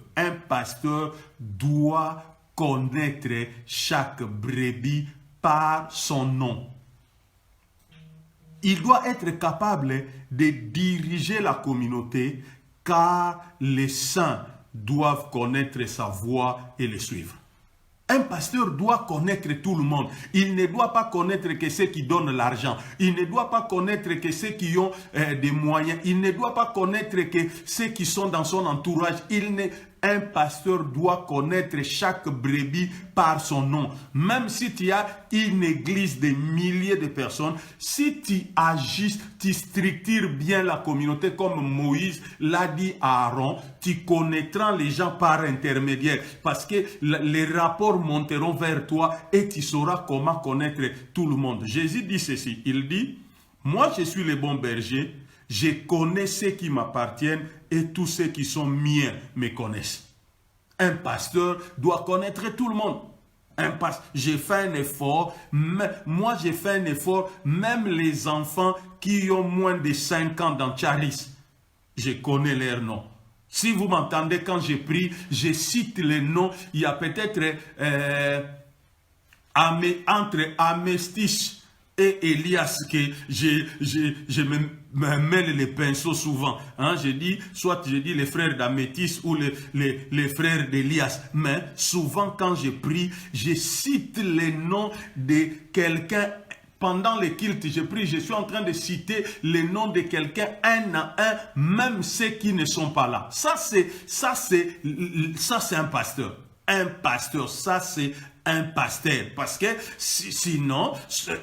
doit connaître chaque brebis par son nom. Il doit être capable de diriger la communauté, car les saints doivent connaître sa voix et le suivre. Un pasteur doit connaître tout le monde. Il ne doit pas connaître que ceux qui donnent l'argent. Il ne doit pas connaître que ceux qui ont des moyens. Il ne doit pas connaître que ceux qui sont dans son entourage. Un pasteur doit connaître chaque brebis par son nom. Même si tu as une église de milliers de personnes, si tu agis, tu structures bien la communauté comme Moïse l'a dit à Aaron, tu connaîtras les gens par intermédiaire, parce que les rapports monteront vers toi et tu sauras comment connaître tout le monde. Jésus dit ceci, il dit, moi je suis le bon berger, je connais ceux qui m'appartiennent et tous ceux qui sont miens me connaissent. Un pasteur doit connaître tout le monde. J'ai fait un effort, moi j'ai fait un effort, même les enfants qui ont moins de 5 ans dans Charis, je connais leurs noms. Si vous m'entendez quand je prie, je cite les noms, il y a peut-être entre Amestis et Elias que je me mêle les pinceaux souvent. Je dis les frères d'Amétis ou les frères d'Elias. Mais souvent quand je prie, je cite les noms de quelqu'un pendant les cultes, je prie, je suis en train de citer les noms de quelqu'un un à un, même ceux qui ne sont pas là. Ça, c'est un pasteur. Un pasteur, ça c'est un pasteur. Parce que sinon,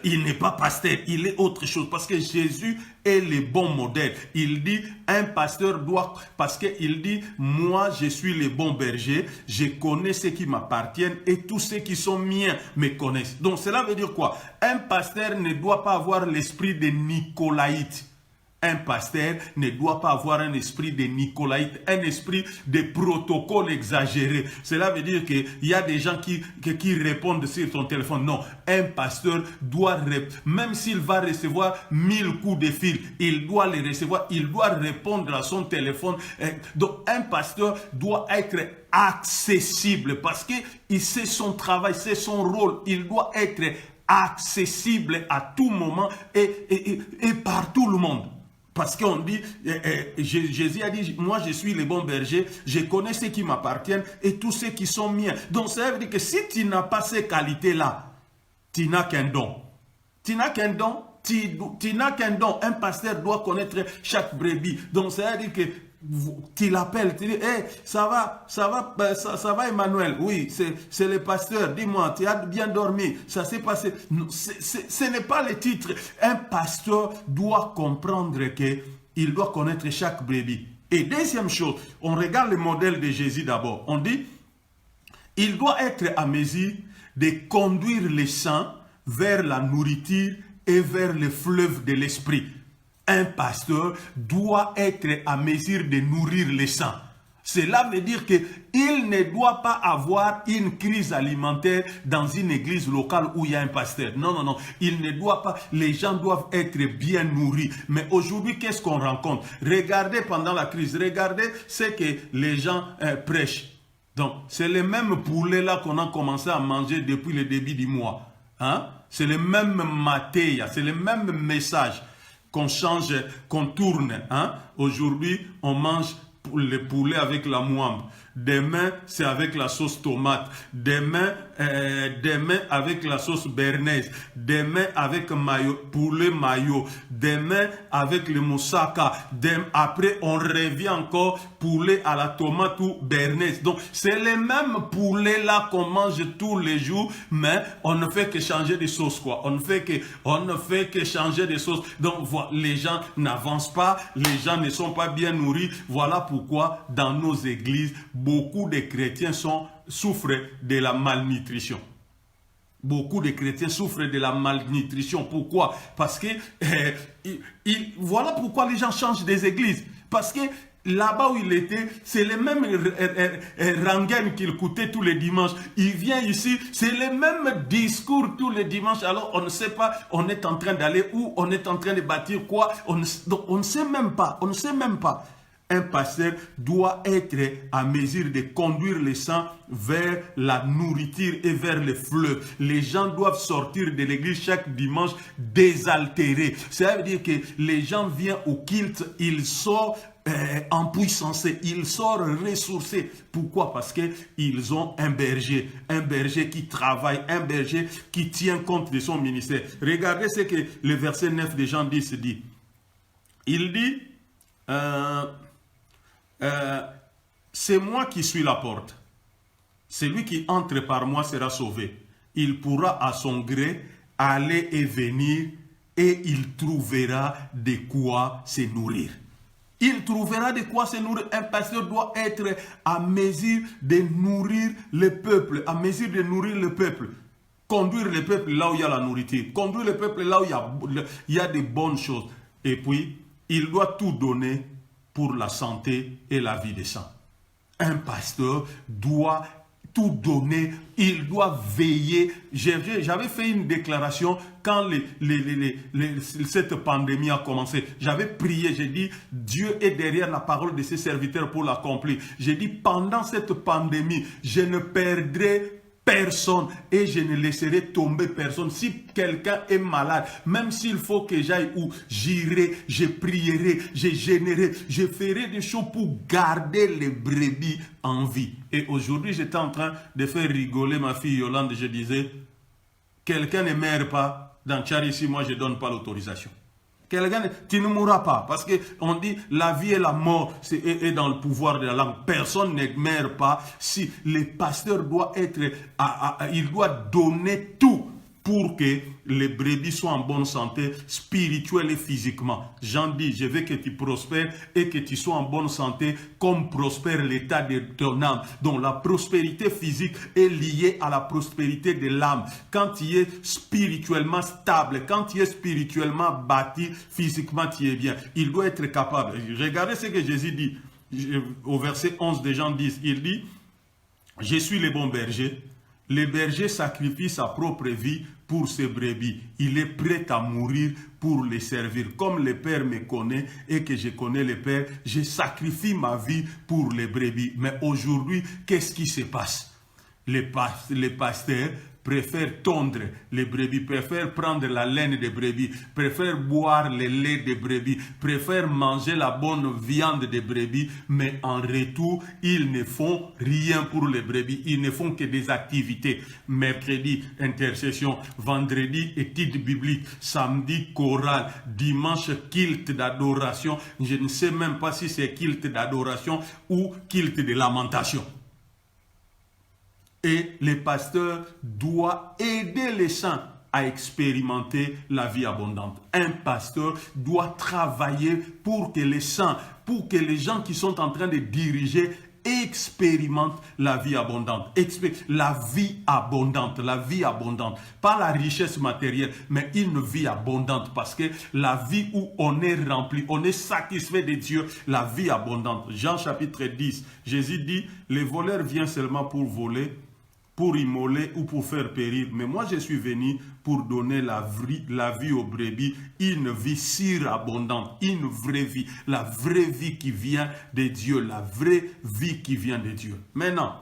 il n'est pas pasteur, il est autre chose. Parce que Jésus est le bon modèle. Il dit, un pasteur doit, parce qu'il dit, moi je suis le bon berger, je connais ceux qui m'appartiennent et tous ceux qui sont miens me connaissent. Donc cela veut dire quoi? Un pasteur ne doit pas avoir l'esprit de Nicolaïte. Un pasteur ne doit pas avoir un esprit de Nicolaïte, un esprit de protocole exagéré. Cela veut dire qu'il y a des gens qui répondent sur son téléphone. Non, un pasteur doit, même s'il va recevoir 1000 coups de fil, il doit les recevoir, il doit répondre à son téléphone. Donc un pasteur doit être accessible parce qu'il sait son travail, c'est son rôle. Il doit être accessible à tout moment et par tout le monde. Parce qu'on dit, Jésus a dit, moi je suis le bon berger, je connais ceux qui m'appartiennent et tous ceux qui sont miens. Donc ça veut dire que si tu n'as pas ces qualités-là, tu n'as qu'un don. Tu n'as qu'un don, tu n'as qu'un don. Un pasteur doit connaître chaque brebis. Donc ça veut dire que tu l'appelles, tu dis, hey, ça va Emmanuel, oui, c'est le pasteur, dis-moi, tu as bien dormi, ça s'est passé. Ce n'est pas le titre. Un pasteur doit comprendre qu'il doit connaître chaque brebis. Et deuxième chose, on regarde le modèle de Jésus d'abord. On dit, il doit être à mesure de conduire les saints vers la nourriture et vers le fleuve de l'esprit. Un pasteur doit être à mesure de nourrir les saints. Cela veut dire qu'il ne doit pas avoir une crise alimentaire dans une église locale où il y a un pasteur. Non, non, non. Il ne doit pas. Les gens doivent être bien nourris. Mais aujourd'hui, qu'est-ce qu'on rencontre? Regardez pendant la crise. Regardez ce que les gens prêchent. Donc, c'est le même poulet là qu'on a commencé à manger depuis le début du mois. Hein? C'est le même matéia. C'est le même message. Qu'on change, qu'on tourne. Hein? Aujourd'hui, on mange le poulet avec la moimbe. Demain, c'est avec la sauce tomate. Demain, avec la sauce bernaise. Demain, avec poulet mayo. Demain, avec le moussaka. Après, on revient encore poulet à la tomate ou bernaise. Donc, c'est le même poulet là qu'on mange tous les jours, mais on ne fait que changer de sauce, quoi. On ne fait que changer de sauce. Donc, voilà, les gens n'avancent pas, les gens ne sont pas bien nourris. Voilà pourquoi, dans nos églises, beaucoup de chrétiens souffrent de la malnutrition. Beaucoup de chrétiens souffrent de la malnutrition. Pourquoi? Parce que voilà pourquoi les gens changent des églises. Parce que là-bas où il était, c'est les mêmes rengaines qu'il coûtait tous les dimanches. Il vient ici, c'est les mêmes discours tous les dimanches. Alors on ne sait pas, on est en train d'aller où, on est en train de bâtir quoi. Donc on ne sait même pas, on ne sait même pas. Un pasteur doit être à mesure de conduire les saints vers la nourriture et vers le fleuve. Les gens doivent sortir de l'église chaque dimanche désaltérés. Ça veut dire que les gens viennent au culte, ils sortent empuissancés, ils sortent ressourcés. Pourquoi? Parce qu'ils ont un berger qui travaille, un berger qui tient compte de son ministère. Regardez ce que le verset 9 de Jean 10 dit. Il dit... c'est moi qui suis la porte. Celui qui entre par moi sera sauvé. Il pourra à son gré aller et venir et il trouvera de quoi se nourrir. Il trouvera de quoi se nourrir. Un pasteur doit être à mesure de nourrir le peuple, à mesure de nourrir le peuple. Conduire le peuple là où il y a la nourriture. Conduire le peuple là où il y a de bonnes choses. Et puis, il doit tout donner pour la santé et la vie des saints. Un pasteur doit tout donner, il doit veiller. J'avais fait une déclaration quand cette pandémie a commencé. J'avais prié, j'ai dit, Dieu est derrière la parole de ses serviteurs pour l'accomplir. J'ai dit, pendant cette pandémie, je ne perdrai personne et je ne laisserai tomber personne. Si quelqu'un est malade, même s'il faut que j'aille où, j'irai, je prierai, je gênerai, je ferai des choses pour garder les brebis en vie. Et aujourd'hui, j'étais en train de faire rigoler ma fille Yolande. Je disais, quelqu'un ne meurt pas dans Tchad ici, moi je ne donne pas l'autorisation. Quelqu'un, tu ne mourras pas. Parce qu'on dit la vie et la mort est dans le pouvoir de la langue. Personne ne meurt pas. Si le pasteur doit être, il doit donner tout pour que les brebis soient en bonne santé, spirituelle et physiquement. Jean dit, je veux que tu prospères et que tu sois en bonne santé comme prospère l'état de ton âme. Donc la prospérité physique est liée à la prospérité de l'âme. Quand tu es spirituellement stable, quand tu es spirituellement bâti, physiquement tu es bien. Il doit être capable. Regardez ce que Jésus dit au verset 11 de Jean 10. Il dit, je suis le bon berger. Le berger sacrifie sa propre vie pour ses brebis. Il est prêt à mourir pour les servir. Comme le Père me connaît et que je connais le Père, je sacrifie ma vie pour les brebis. Mais aujourd'hui, qu'est-ce qui se passe? Les pasteurs préfèrent tondre les brebis, préfèrent prendre la laine des brebis, préfèrent boire le lait des brebis, préfèrent manger la bonne viande des brebis, mais en retour, ils ne font rien pour les brebis, ils ne font que des activités. Mercredi, intercession, vendredi, étude biblique, samedi, chorale, dimanche, culte d'adoration, je ne sais même pas si c'est culte d'adoration ou culte de lamentation. Et le pasteur doit aider les saints à expérimenter la vie abondante. Un pasteur doit travailler pour que les saints, pour que les gens qui sont en train de diriger expérimentent la vie abondante. La vie abondante, la vie abondante. Pas la richesse matérielle, mais une vie abondante. Parce que la vie où on est rempli, on est satisfait de Dieu, la vie abondante. Jean chapitre 10, Jésus dit, le voleur vient seulement pour voler, pour immoler ou pour faire périr. Mais moi, je suis venu pour donner la vie aux brebis, une vie surabondante, une vraie vie, la vraie vie qui vient de Dieu, la vraie vie qui vient de Dieu. Maintenant,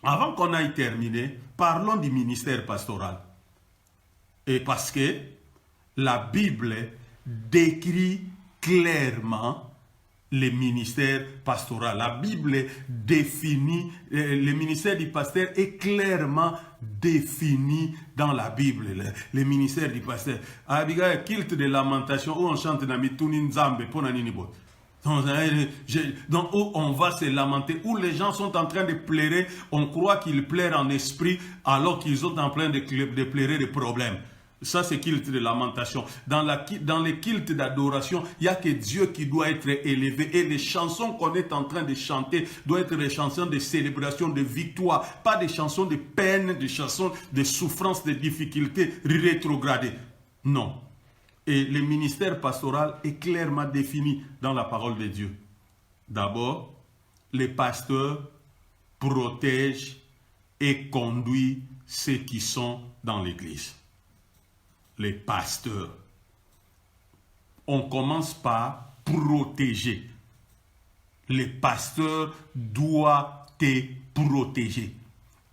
avant qu'on aille terminer, parlons du ministère pastoral. Et parce que la Bible décrit clairement le ministère pastoral. La Bible définit, le ministère du pasteur est clairement défini dans la Bible. Le ministère du pasteur. Abigail, culte de lamentation où on chante Namituni Nzambe pour Naninibo. Donc où on va se lamenter, où les gens sont en train de pleurer, on croit qu'ils pleurent en esprit alors qu'ils sont en train de pleurer des problèmes. Ça, c'est culte de lamentation. Dans les cultes d'adoration, il n'y a que Dieu qui doit être élevé. Et les chansons qu'on est en train de chanter doivent être des chansons de célébration, de victoire. Pas des chansons de peine, des chansons de souffrance, de difficultés rétrogradées. Non. Et le ministère pastoral est clairement défini dans la parole de Dieu. D'abord, les pasteurs protègent et conduisent ceux qui sont dans l'église. Les pasteurs. On commence par protéger. Les pasteurs doivent te protéger.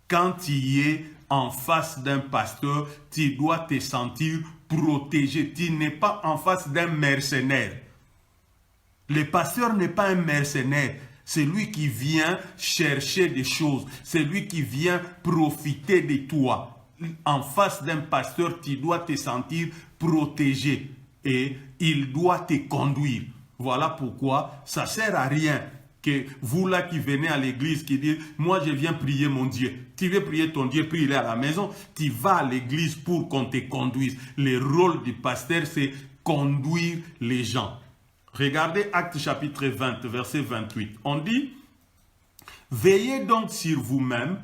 Quand tu es en face d'un pasteur, tu dois te sentir protégé. Tu n'es pas en face d'un mercenaire. Le pasteur n'est pas un mercenaire. C'est lui qui vient chercher des choses. C'est lui qui vient profiter de toi. En face d'un pasteur, tu dois te sentir protégé et il doit te conduire. Voilà pourquoi ça ne sert à rien que vous là qui venez à l'église qui dites, moi je viens prier mon Dieu. Tu veux prier ton Dieu, prie-le à la maison. Tu vas à l'église pour qu'on te conduise. Le rôle du pasteur, c'est conduire les gens. Regardez Actes chapitre 20, verset 28. On dit, veillez donc sur vous-même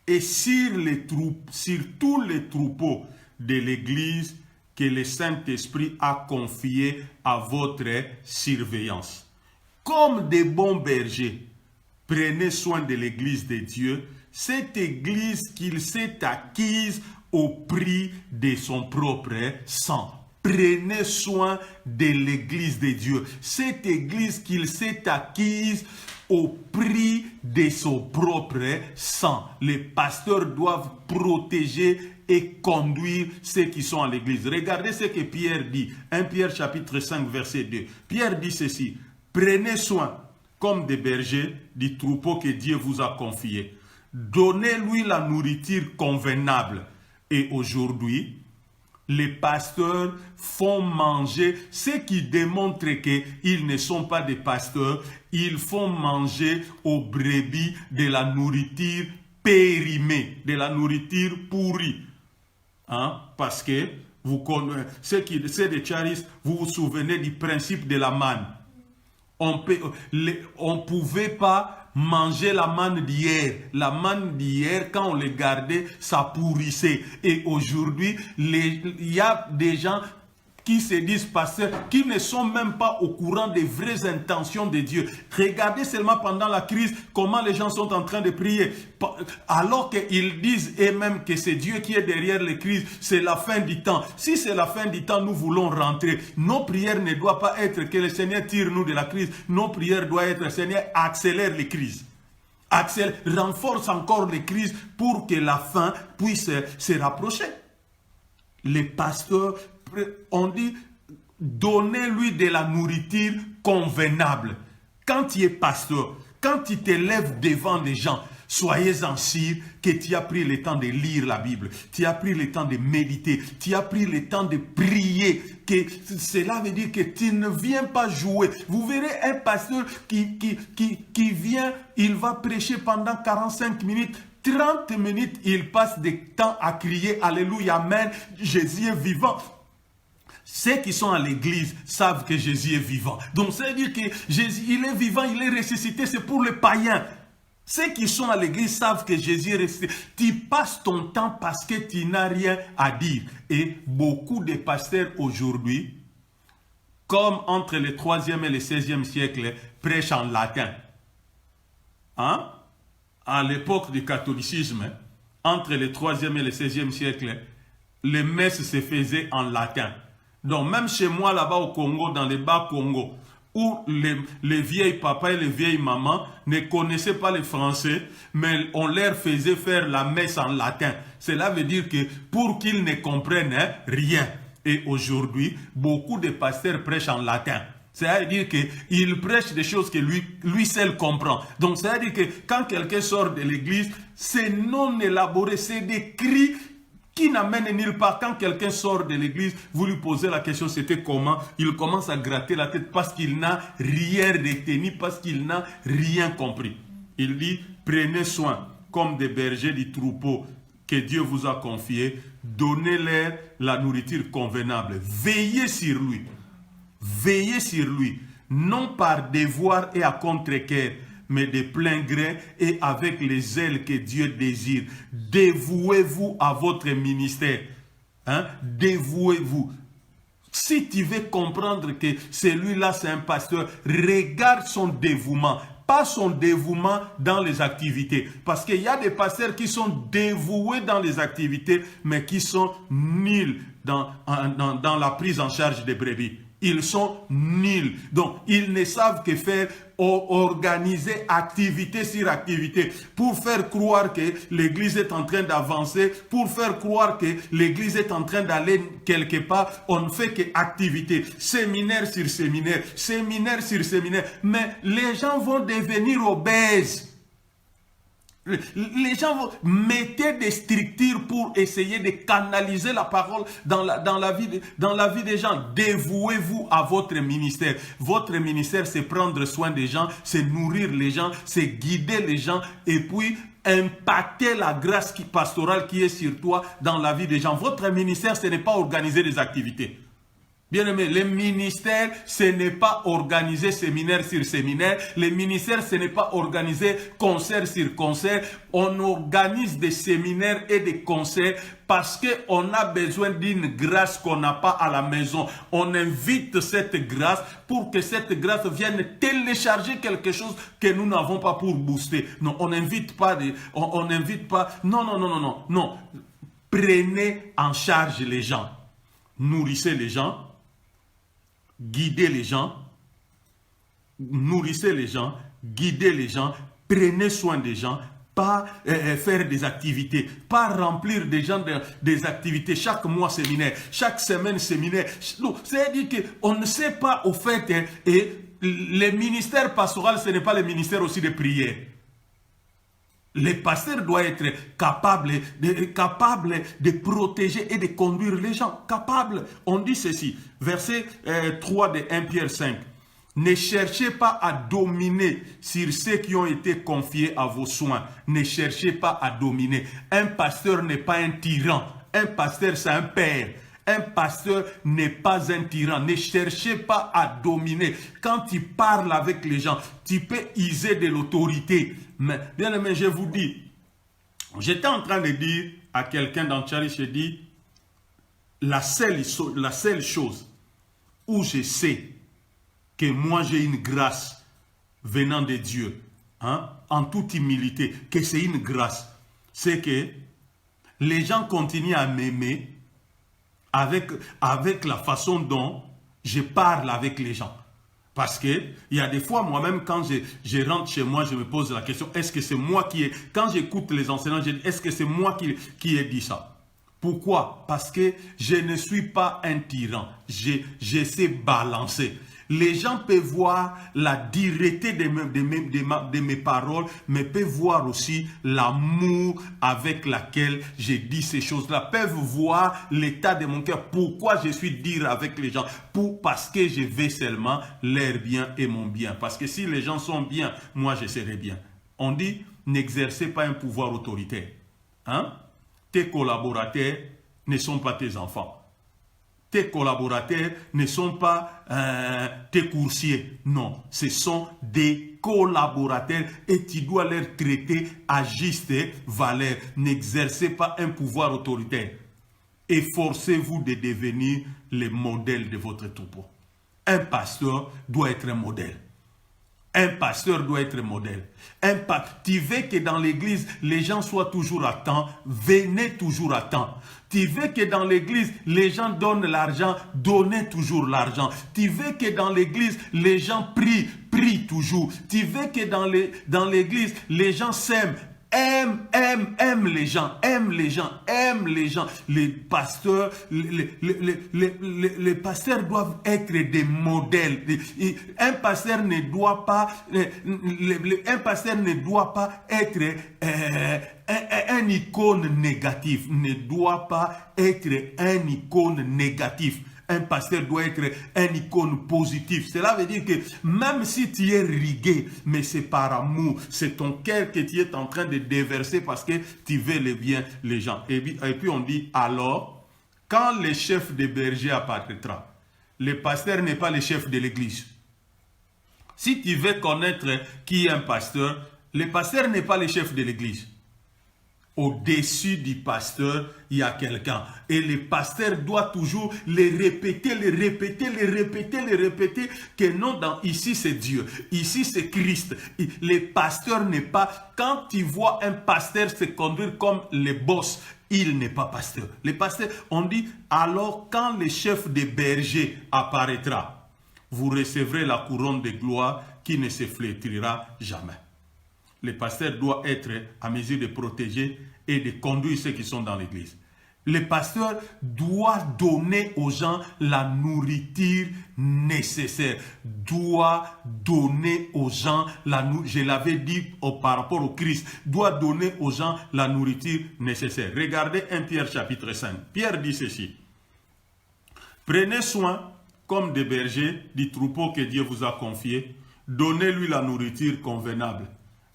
et sur tous les troupeaux de l'Église que le Saint-Esprit a confié à votre surveillance. Comme des bons bergers, prenez soin de l'Église de Dieu, cette Église qu'il s'est acquise au prix de son propre sang. Prenez soin de l'Église de Dieu, cette Église qu'il s'est acquise au prix de son propre sang. Les pasteurs doivent protéger et conduire ceux qui sont à l'église. Regardez ce que Pierre dit. 1 Pierre chapitre 5 verset 2. Pierre dit ceci. Prenez soin comme des bergers du troupeau que Dieu vous a confié. Donnez-lui la nourriture convenable. Et aujourd'hui, les pasteurs font manger, ce qui démontre qu'ils ne sont pas des pasteurs, ils font manger aux brebis de la nourriture périmée, de la nourriture pourrie. Hein? Parce que vous connaissez, c'est des charistes, vous vous souvenez du principe de la manne. On ne pouvait pas manger la manne d'hier. La manne d'hier, quand on les gardait, ça pourrissait. Et aujourd'hui, il y a des gens qui se disent pasteurs, qui ne sont même pas au courant des vraies intentions de Dieu. Regardez seulement pendant la crise, comment les gens sont en train de prier. Alors qu'ils disent eux-mêmes que c'est Dieu qui est derrière les crises, c'est la fin du temps. Si c'est la fin du temps, nous voulons rentrer. Nos prières ne doivent pas être que le Seigneur tire nous de la crise. Nos prières doivent être, Seigneur, accélère les crises. Renforce encore les crises pour que la fin puisse se rapprocher. Les pasteurs, on dit, donnez-lui de la nourriture convenable. Quand tu es pasteur, quand tu te lèves devant les gens, soyez-en sûr que tu as pris le temps de lire la Bible, tu as pris le temps de méditer, tu as pris le temps de prier, que cela veut dire que tu ne viens pas jouer. Vous verrez un pasteur qui vient, il va prêcher pendant 45 minutes, 30 minutes, il passe du temps à crier Alléluia, Amen, Jésus est vivant. Ceux qui sont à l'église savent que Jésus est vivant. Donc ça veut dire que Jésus, il est vivant, il est ressuscité, c'est pour les païens. Ceux qui sont à l'église savent que Jésus est ressuscité. Tu passes ton temps parce que tu n'as rien à dire. Et beaucoup de pasteurs aujourd'hui, comme entre le 3e et le 16e siècle, prêchent en latin. Hein? À l'époque du catholicisme, entre le 3e et le 16e siècle, les messes se faisaient en latin. Donc même chez moi là-bas au Congo, dans les bas Congo, où les vieilles papas et les vieilles mamans ne connaissaient pas le français, mais on leur faisait faire la messe en latin. Cela veut dire que pour qu'ils ne comprennent rien. Et aujourd'hui, beaucoup de pasteurs prêchent en latin. C'est-à-dire qu'il prêche des choses que lui seul comprend. Donc, c'est-à-dire que quand quelqu'un sort de l'église, c'est non élaboré, c'est des cris qui n'amènent nulle part. Quand quelqu'un sort de l'église, vous lui posez la question, c'était comment? Il commence à gratter la tête parce qu'il n'a rien retenu, parce qu'il n'a rien compris. Il dit, prenez soin, comme des bergers du troupeau que Dieu vous a confié, donnez-leur la nourriture convenable. Veillez sur lui. Veillez sur lui, non par devoir et à contre-cœur, mais de plein gré et avec les ailes que Dieu désire. Dévouez-vous à votre ministère. Hein? Dévouez-vous. Si tu veux comprendre que celui-là c'est un pasteur, regarde son dévouement. Pas son dévouement dans les activités. Parce qu'il y a des pasteurs qui sont dévoués dans les activités, mais qui sont nuls dans la prise en charge des brebis. Ils sont nuls. Donc, ils ne savent que faire, organiser activité sur activité pour faire croire que l'église est en train d'avancer, pour faire croire que l'église est en train d'aller quelque part. On ne fait que activité, séminaire sur séminaire, séminaire sur séminaire. Mais les gens vont devenir obèses. Les gens vont mettre des structures pour essayer de canaliser la parole dans la vie des gens. Dévouez-vous à votre ministère. Votre ministère, c'est prendre soin des gens, c'est nourrir les gens, c'est guider les gens et puis impacter la grâce pastorale qui est sur toi dans la vie des gens. Votre ministère, ce n'est pas organiser des activités. Bien aimé, le ministère, ce n'est pas organiser séminaire sur séminaire. Le ministère, ce n'est pas organiser concert sur concert. On organise des séminaires et des concerts parce qu'on a besoin d'une grâce qu'on n'a pas à la maison. On invite cette grâce pour que cette grâce vienne télécharger quelque chose que nous n'avons pas pour booster. Non, on n'invite pas. On n'invite pas. Non. Prenez en charge les gens. Nourrissez les gens. Guidez les gens, nourrissez les gens, guidez les gens, prenez soin des gens, pas faire des activités, pas remplir des gens des activités, chaque mois séminaire, chaque semaine séminaire. C'est-à-dire qu'on ne sait pas au fait, et le ministère pastoral, ce n'est pas le ministère aussi de prière. Les pasteurs doivent être capables de protéger et de conduire les gens. Capables. On dit ceci, verset 3 de 1 Pierre 5. Ne cherchez pas à dominer sur ceux qui ont été confiés à vos soins. Ne cherchez pas à dominer. Un pasteur n'est pas un tyran. Un pasteur, c'est un père. Un pasteur n'est pas un tyran. Ne cherchez pas à dominer. Quand tu parles avec les gens, tu peux user de l'autorité. Mais, bien aimé, je vous dis, j'étais en train de dire à quelqu'un dans Charlie, je dis, la seule chose où je sais que moi j'ai une grâce venant de Dieu, hein, en toute humilité, que c'est une grâce, c'est que les gens continuent à m'aimer avec la façon dont je parle avec les gens. Parce que il y a des fois, moi-même, quand je rentre chez moi, je me pose la question, est-ce que c'est moi qui ai... Quand j'écoute les enseignants, je dis, est-ce que c'est moi qui ai dit ça? Pourquoi? Parce que je ne suis pas un tyran. Je sais balancer. Les gens peuvent voir la dureté de mes paroles, mais peuvent voir aussi l'amour avec lequel je dis ces choses-là. Peuvent voir l'état de mon cœur. Pourquoi je suis dur avec les gens? Parce que je veux seulement leur bien et mon bien. Parce que si les gens sont bien, moi je serai bien. On dit, n'exercez pas un pouvoir autoritaire. Hein? Tes collaborateurs ne sont pas tes enfants. Tes collaborateurs ne sont pas tes coursiers. Non, ce sont des collaborateurs et tu dois les traiter à juste valeur. N'exercez pas un pouvoir autoritaire. Efforcez-vous de devenir le modèle de votre troupeau. Un pasteur doit être un modèle. Un pasteur doit être modèle. Tu veux que dans l'église, les gens soient toujours à temps, venez toujours à temps. Tu veux que dans l'église, les gens donnent l'argent, donnez toujours l'argent. Tu veux que dans l'église, les gens prient toujours. Tu veux que dans l'église, les gens s'aiment. Aime les gens. Les pasteurs, les pasteurs doivent être des modèles. Un pasteur ne doit pas être un icône négatif. Ne doit pas être un icône négatif. Un pasteur doit être un icône positif. Cela veut dire que même si tu es rigué, mais c'est par amour, c'est ton cœur que tu es en train de déverser parce que tu veux le bien les gens. Et puis on dit alors, quand le chef des bergers apparaîtra, le pasteur n'est pas le chef de l'église. Si tu veux connaître qui est un pasteur, le pasteur n'est pas le chef de l'église. Au-dessus du pasteur, il y a quelqu'un. Et le pasteur doit toujours le répéter, que non, ici c'est Dieu, ici c'est Christ. Le pasteur n'est pas... Quand tu vois un pasteur se conduire comme le boss, il n'est pas pasteur. Le pasteur, on dit, alors quand le chef des bergers apparaîtra, vous recevrez la couronne de gloire qui ne se flétrira jamais. Le pasteur doit être à mesure de protéger et de conduire ceux qui sont dans l'église. Le pasteur doit donner aux gens la nourriture nécessaire. Doit donner aux gens la nourriture. Je l'avais dit par rapport au Christ. Doit donner aux gens la nourriture nécessaire. Regardez 1 Pierre chapitre 5. Pierre dit ceci. Prenez soin comme des bergers du troupeau que Dieu vous a confié. Donnez-lui la nourriture convenable.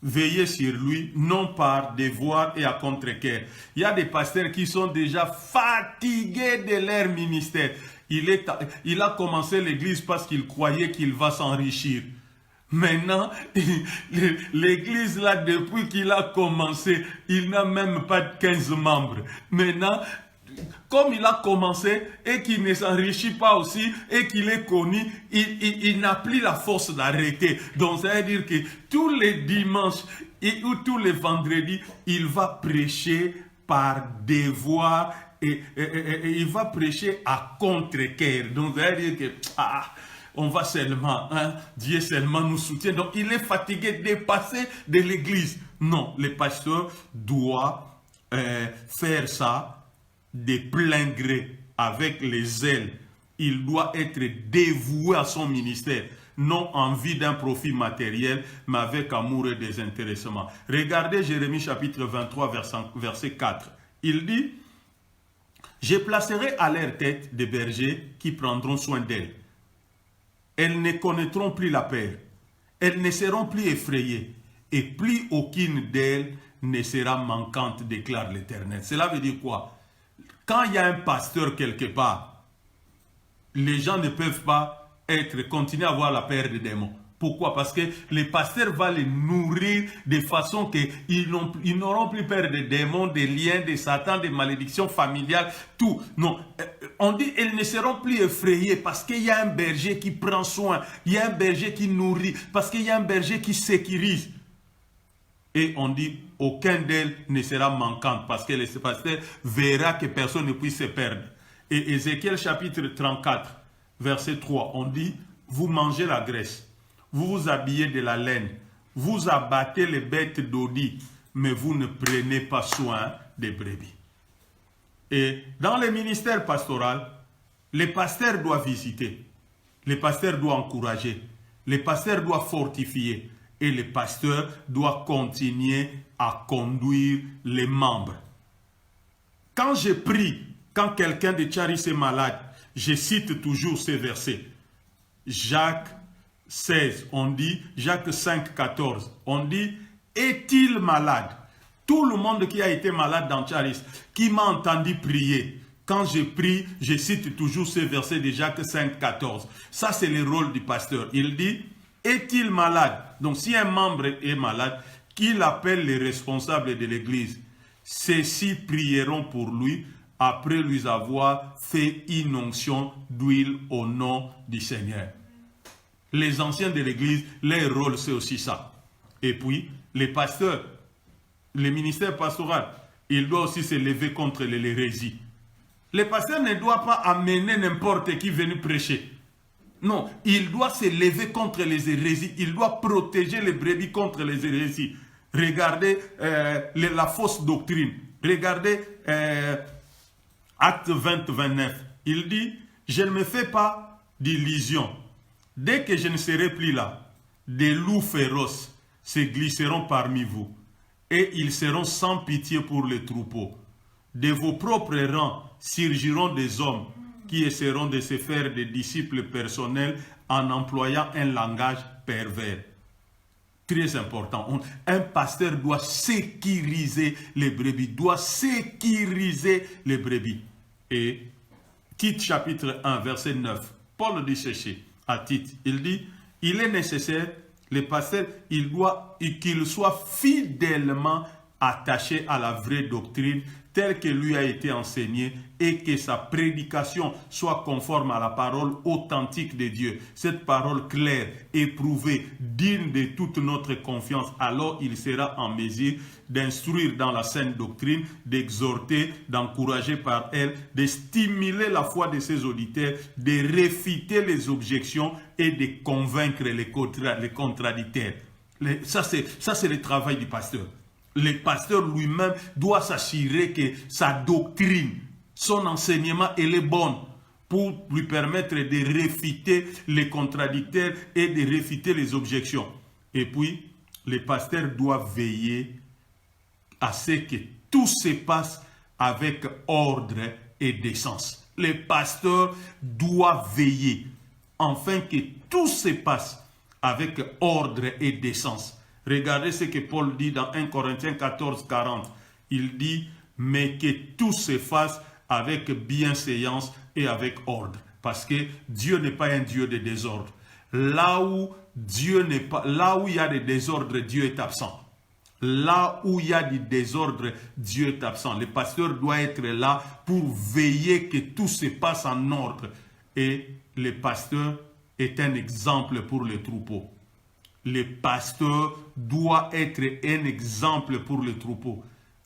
Veillez sur lui, non par devoir et à contre-cœur. Il y a des pasteurs qui sont déjà fatigués de leur ministère. Il a commencé l'église parce qu'il croyait qu'il va s'enrichir. Maintenant, l'église là, depuis qu'il a commencé, il n'a même pas 15 membres. Maintenant, comme il a commencé et qu'il ne s'enrichit pas aussi et qu'il est connu, il n'a plus la force d'arrêter. Donc ça veut dire que tous les dimanches ou tous les vendredis, il va prêcher par devoir et il va prêcher à contre-cœur. Donc ça veut dire que on va seulement, Dieu seulement nous soutient. Donc il est fatigué de passer de l'église. Non, le pasteur doit faire ça de plein gré, avec les ailes. Il doit être dévoué à son ministère. non en vue d'un profit matériel, mais avec amour et désintéressement. Regardez Jérémie chapitre 23, verset 4. Il dit, « Je placerai à leur tête des bergers qui prendront soin d'elles. Elles ne connaîtront plus la peur. Elles ne seront plus effrayées. Et plus aucune d'elles ne sera manquante, déclare l'Éternel. » Cela veut dire quoi? Quand il y a un pasteur quelque part, les gens ne peuvent pas continuer à avoir la peur des démons. Pourquoi? Parce que le pasteur va les nourrir de façon qu'ils n'auront plus peur des démons, des liens, de Satan, des malédictions familiales, tout. Non, on dit elles ne seront plus effrayées parce qu'il y a un berger qui prend soin, il y a un berger qui nourrit, parce qu'il y a un berger qui sécurise. Et on dit, aucun d'elles ne sera manquante parce que le pasteur verra que personne ne puisse se perdre. Et Ézéchiel chapitre 34, verset 3, on dit, vous mangez la graisse, vous vous habillez de la laine, vous abattez les bêtes d'audit, mais vous ne prenez pas soin des brebis. Et dans le ministère pastoral, les pasteurs doivent visiter, les pasteurs doivent encourager, les pasteurs doivent fortifier, et le pasteur doit continuer à conduire les membres. Quand je prie, quand quelqu'un de Charis est malade, je cite toujours ces versets. Jacques 16, on dit, Jacques 5, 14, on dit, est-il malade? Tout le monde qui a été malade dans Charis, qui m'a entendu prier, quand je prie, je cite toujours ces versets de Jacques 5, 14. Ça, c'est le rôle du pasteur. Il dit, est-il malade? Donc, si un membre est malade, qu'il appelle les responsables de l'église. Ceux-ci prieront pour lui après lui avoir fait une onction d'huile au nom du Seigneur. Les anciens de l'église, leur rôle, c'est aussi ça. Et puis, les pasteurs, le ministère pastoral, il doit aussi se lever contre l'hérésie. Le pasteur ne doit pas amener n'importe qui venir prêcher. Non, il doit se lever contre les hérésies. Il doit protéger les brebis contre les hérésies. Regardez la fausse doctrine. Regardez Acte 20, 29. Il dit, je ne me fais pas d'illusion. Dès que je ne serai plus là, des loups féroces se glisseront parmi vous. Et ils seront sans pitié pour les troupeaux. De vos propres rangs surgiront des hommes qui essaieront de se faire des disciples personnels en employant un langage pervers. Très important. Un pasteur doit sécuriser les brebis, doit sécuriser les brebis. Et Tite chapitre 1, verset 9, Paul dit ceci à Tite, il dit, il est nécessaire, le pasteur, il doit qu'il soit fidèlement attaché à la vraie doctrine telle que lui a été enseignée et que sa prédication soit conforme à la parole authentique de Dieu. Cette parole claire, éprouvée, digne de toute notre confiance, alors il sera en mesure d'instruire dans la saine doctrine, d'exhorter, d'encourager par elle, de stimuler la foi de ses auditeurs, de réfuter les objections et de convaincre les contradicteurs. Ça, c'est le travail du pasteur. Le pasteur lui-même doit s'assurer que sa doctrine, son enseignement, elle est bonne pour lui permettre de réfuter les contradicteurs et de réfuter les objections. Et puis, le pasteur doit veiller à ce que tout se passe avec ordre et décence. Le pasteur doit veiller afin que tout se passe avec ordre et décence. Regardez ce que Paul dit dans 1 Corinthiens 14, 40. Il dit, mais que tout se fasse avec bienséance et avec ordre. Parce que Dieu n'est pas un Dieu de désordre. Là où il y a des désordres, Dieu est absent. Là où il y a du désordre, Dieu est absent. Le pasteur doit être là pour veiller que tout se passe en ordre. Et le pasteur est un exemple pour le troupeau. Le pasteur doit être un exemple pour le troupeau.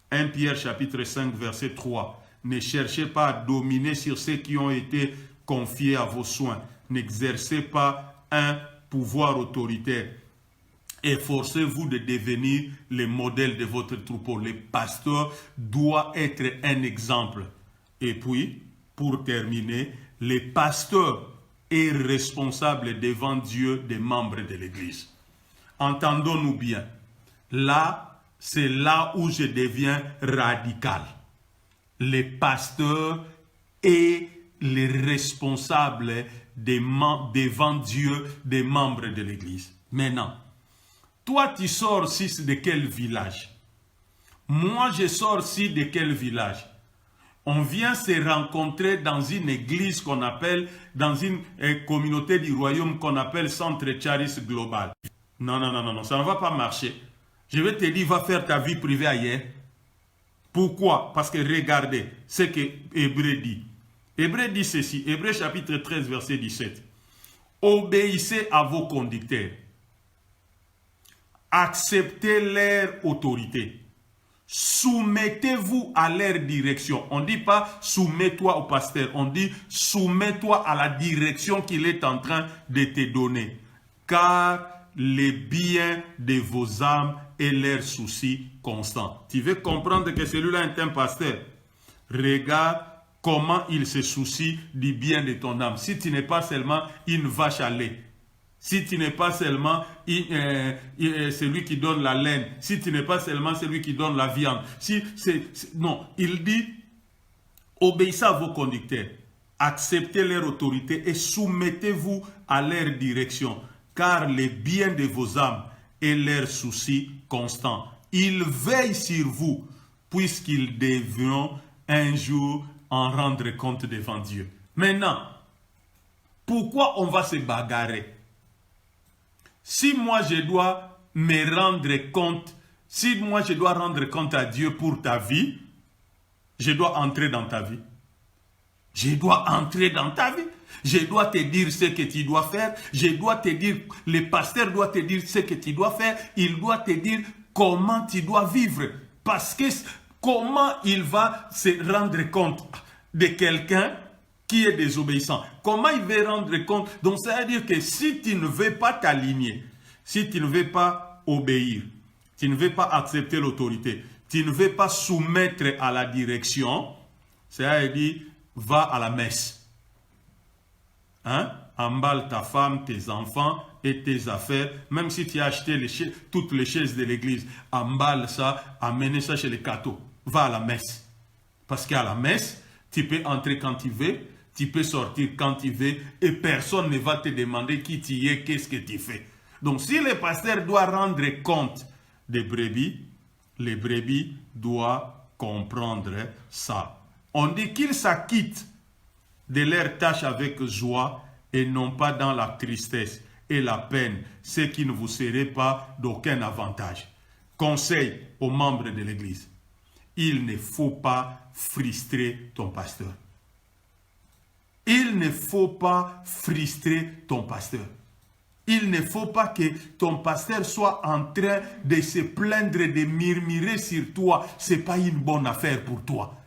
1 Pierre chapitre 5 verset 3. Ne cherchez pas à dominer sur ceux qui ont été confiés à vos soins. N'exercez pas un pouvoir autoritaire. Efforcez-vous de devenir le modèle de votre troupeau. Le pasteur doit être un exemple. Et puis, pour terminer, le pasteur est responsable devant Dieu des membres de l'Église. Entendons-nous bien. Là, c'est là où je deviens radical. Les pasteurs et les responsables devant Dieu des membres de l'Église. Maintenant, toi tu sors aussi de quel village? Moi je sors aussi de quel village? On vient se rencontrer dans une église qu'on appelle, dans une communauté du royaume qu'on appelle Centre Charis Global. Non, non, non, non, non, ça ne va pas marcher. Je vais te dire, va faire ta vie privée ailleurs. Pourquoi? Parce que regardez ce que Hébreu dit. Hébreu dit ceci, Hébreu chapitre 13, verset 17. Obéissez à vos conducteurs. Acceptez leur autorité. Soumettez-vous à leur direction. On ne dit pas soumets-toi au pasteur. On dit soumets-toi à la direction qu'il est en train de te donner. Car les biens de vos âmes et leurs soucis constants. Tu veux comprendre que celui-là est un pasteur? Regarde comment il se soucie du bien de ton âme. Si tu n'es pas seulement une vache à lait, si tu n'es pas seulement celui qui donne la laine, si tu n'es pas seulement celui qui donne la viande, non, il dit, obéissez à vos conducteurs, acceptez leur autorité et soumettez-vous à leur direction, car les biens de vos âmes et leurs soucis constants, ils veillent sur vous, puisqu'ils devront un jour en rendre compte devant Dieu. Maintenant, pourquoi on va se bagarrer? Si moi je dois me rendre compte, si moi je dois rendre compte à Dieu pour ta vie, je dois entrer dans ta vie. Je dois entrer dans ta vie. Je dois te dire ce que tu dois faire. Je dois te dire, le pasteur doit te dire ce que tu dois faire. Il doit te dire comment tu dois vivre. Parce que comment il va se rendre compte de quelqu'un qui est désobéissant? Comment il va rendre compte? Donc ça veut dire que si tu ne veux pas t'aligner, si tu ne veux pas obéir, tu ne veux pas accepter l'autorité, tu ne veux pas soumettre à la direction, ça veut dire va à la messe. Hein? Emballe ta femme, tes enfants et tes affaires, même si tu as acheté toutes les chaises de l'église, emballe ça, amène ça chez les cathos, va à la messe. Parce qu'à la messe, tu peux entrer quand tu veux, tu peux sortir quand tu veux et personne ne va te demander qui tu es, qu'est-ce que tu fais. Donc si le pasteur doit rendre compte des brebis, les brebis doivent comprendre ça. On dit qu'ils s'acquittent de leurs tâches avec joie et non pas dans la tristesse et la peine, ce qui ne vous serait pas d'aucun avantage. Conseil aux membres de l'église, il ne faut pas frustrer ton pasteur. Il ne faut pas frustrer ton pasteur. Il ne faut pas que ton pasteur soit en train de se plaindre, de murmurer sur toi. Ce n'est pas une bonne affaire pour toi.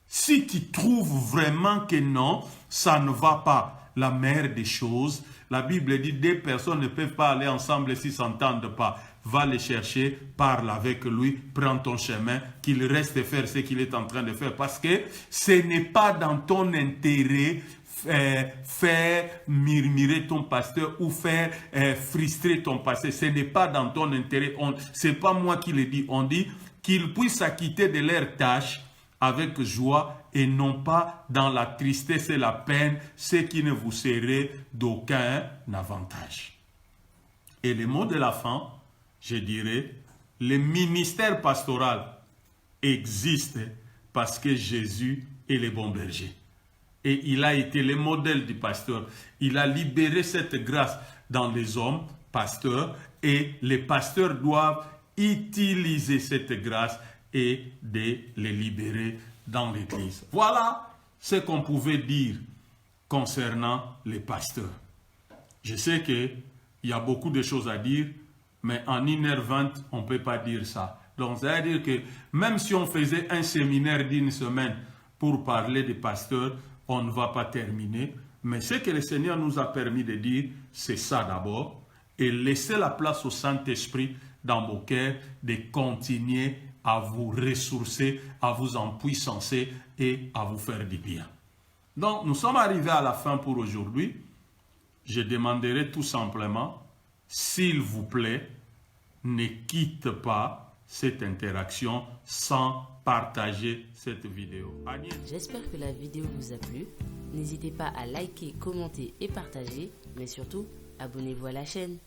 Si tu trouves vraiment que non, ça ne va pas. La meilleure des choses, la Bible dit, deux personnes ne peuvent pas aller ensemble s'ils ne s'entendent pas. Va le chercher, parle avec lui, prends ton chemin, qu'il reste faire ce qu'il est en train de faire. Parce que ce n'est pas dans ton intérêt faire murmurer ton pasteur ou faire frustrer ton pasteur. Ce n'est pas dans ton intérêt. Ce n'est pas moi qui le dis. On dit qu'ils puissent s'acquitter de leurs tâches avec joie et non pas dans la tristesse et la peine, ce qui ne vous serait d'aucun avantage. Et le mot de la fin, je dirais, le ministère pastoral existe parce que Jésus est le bon berger. Et il a été le modèle du pasteur. Il a libéré cette grâce dans les hommes, pasteurs, et les pasteurs doivent utiliser cette grâce et de les libérer dans l'Église. Voilà ce qu'on pouvait dire concernant les pasteurs. Je sais qu'il y a beaucoup de choses à dire, mais en 1h20, on ne peut pas dire ça. Donc, ça veut dire que même si on faisait un séminaire d'une semaine pour parler des pasteurs, on ne va pas terminer. Mais ce que le Seigneur nous a permis de dire, c'est ça d'abord. Et laisser la place au Saint-Esprit dans vos cœurs de continuer à vous ressourcer, à vous empuissancer et à vous faire du bien. Donc, nous sommes arrivés à la fin pour aujourd'hui. je demanderai tout simplement, s'il vous plaît, ne quitte pas cette interaction sans partager cette vidéo. J'espère que la vidéo vous a plu. N'hésitez pas à liker, commenter et partager, mais surtout, abonnez-vous à la chaîne.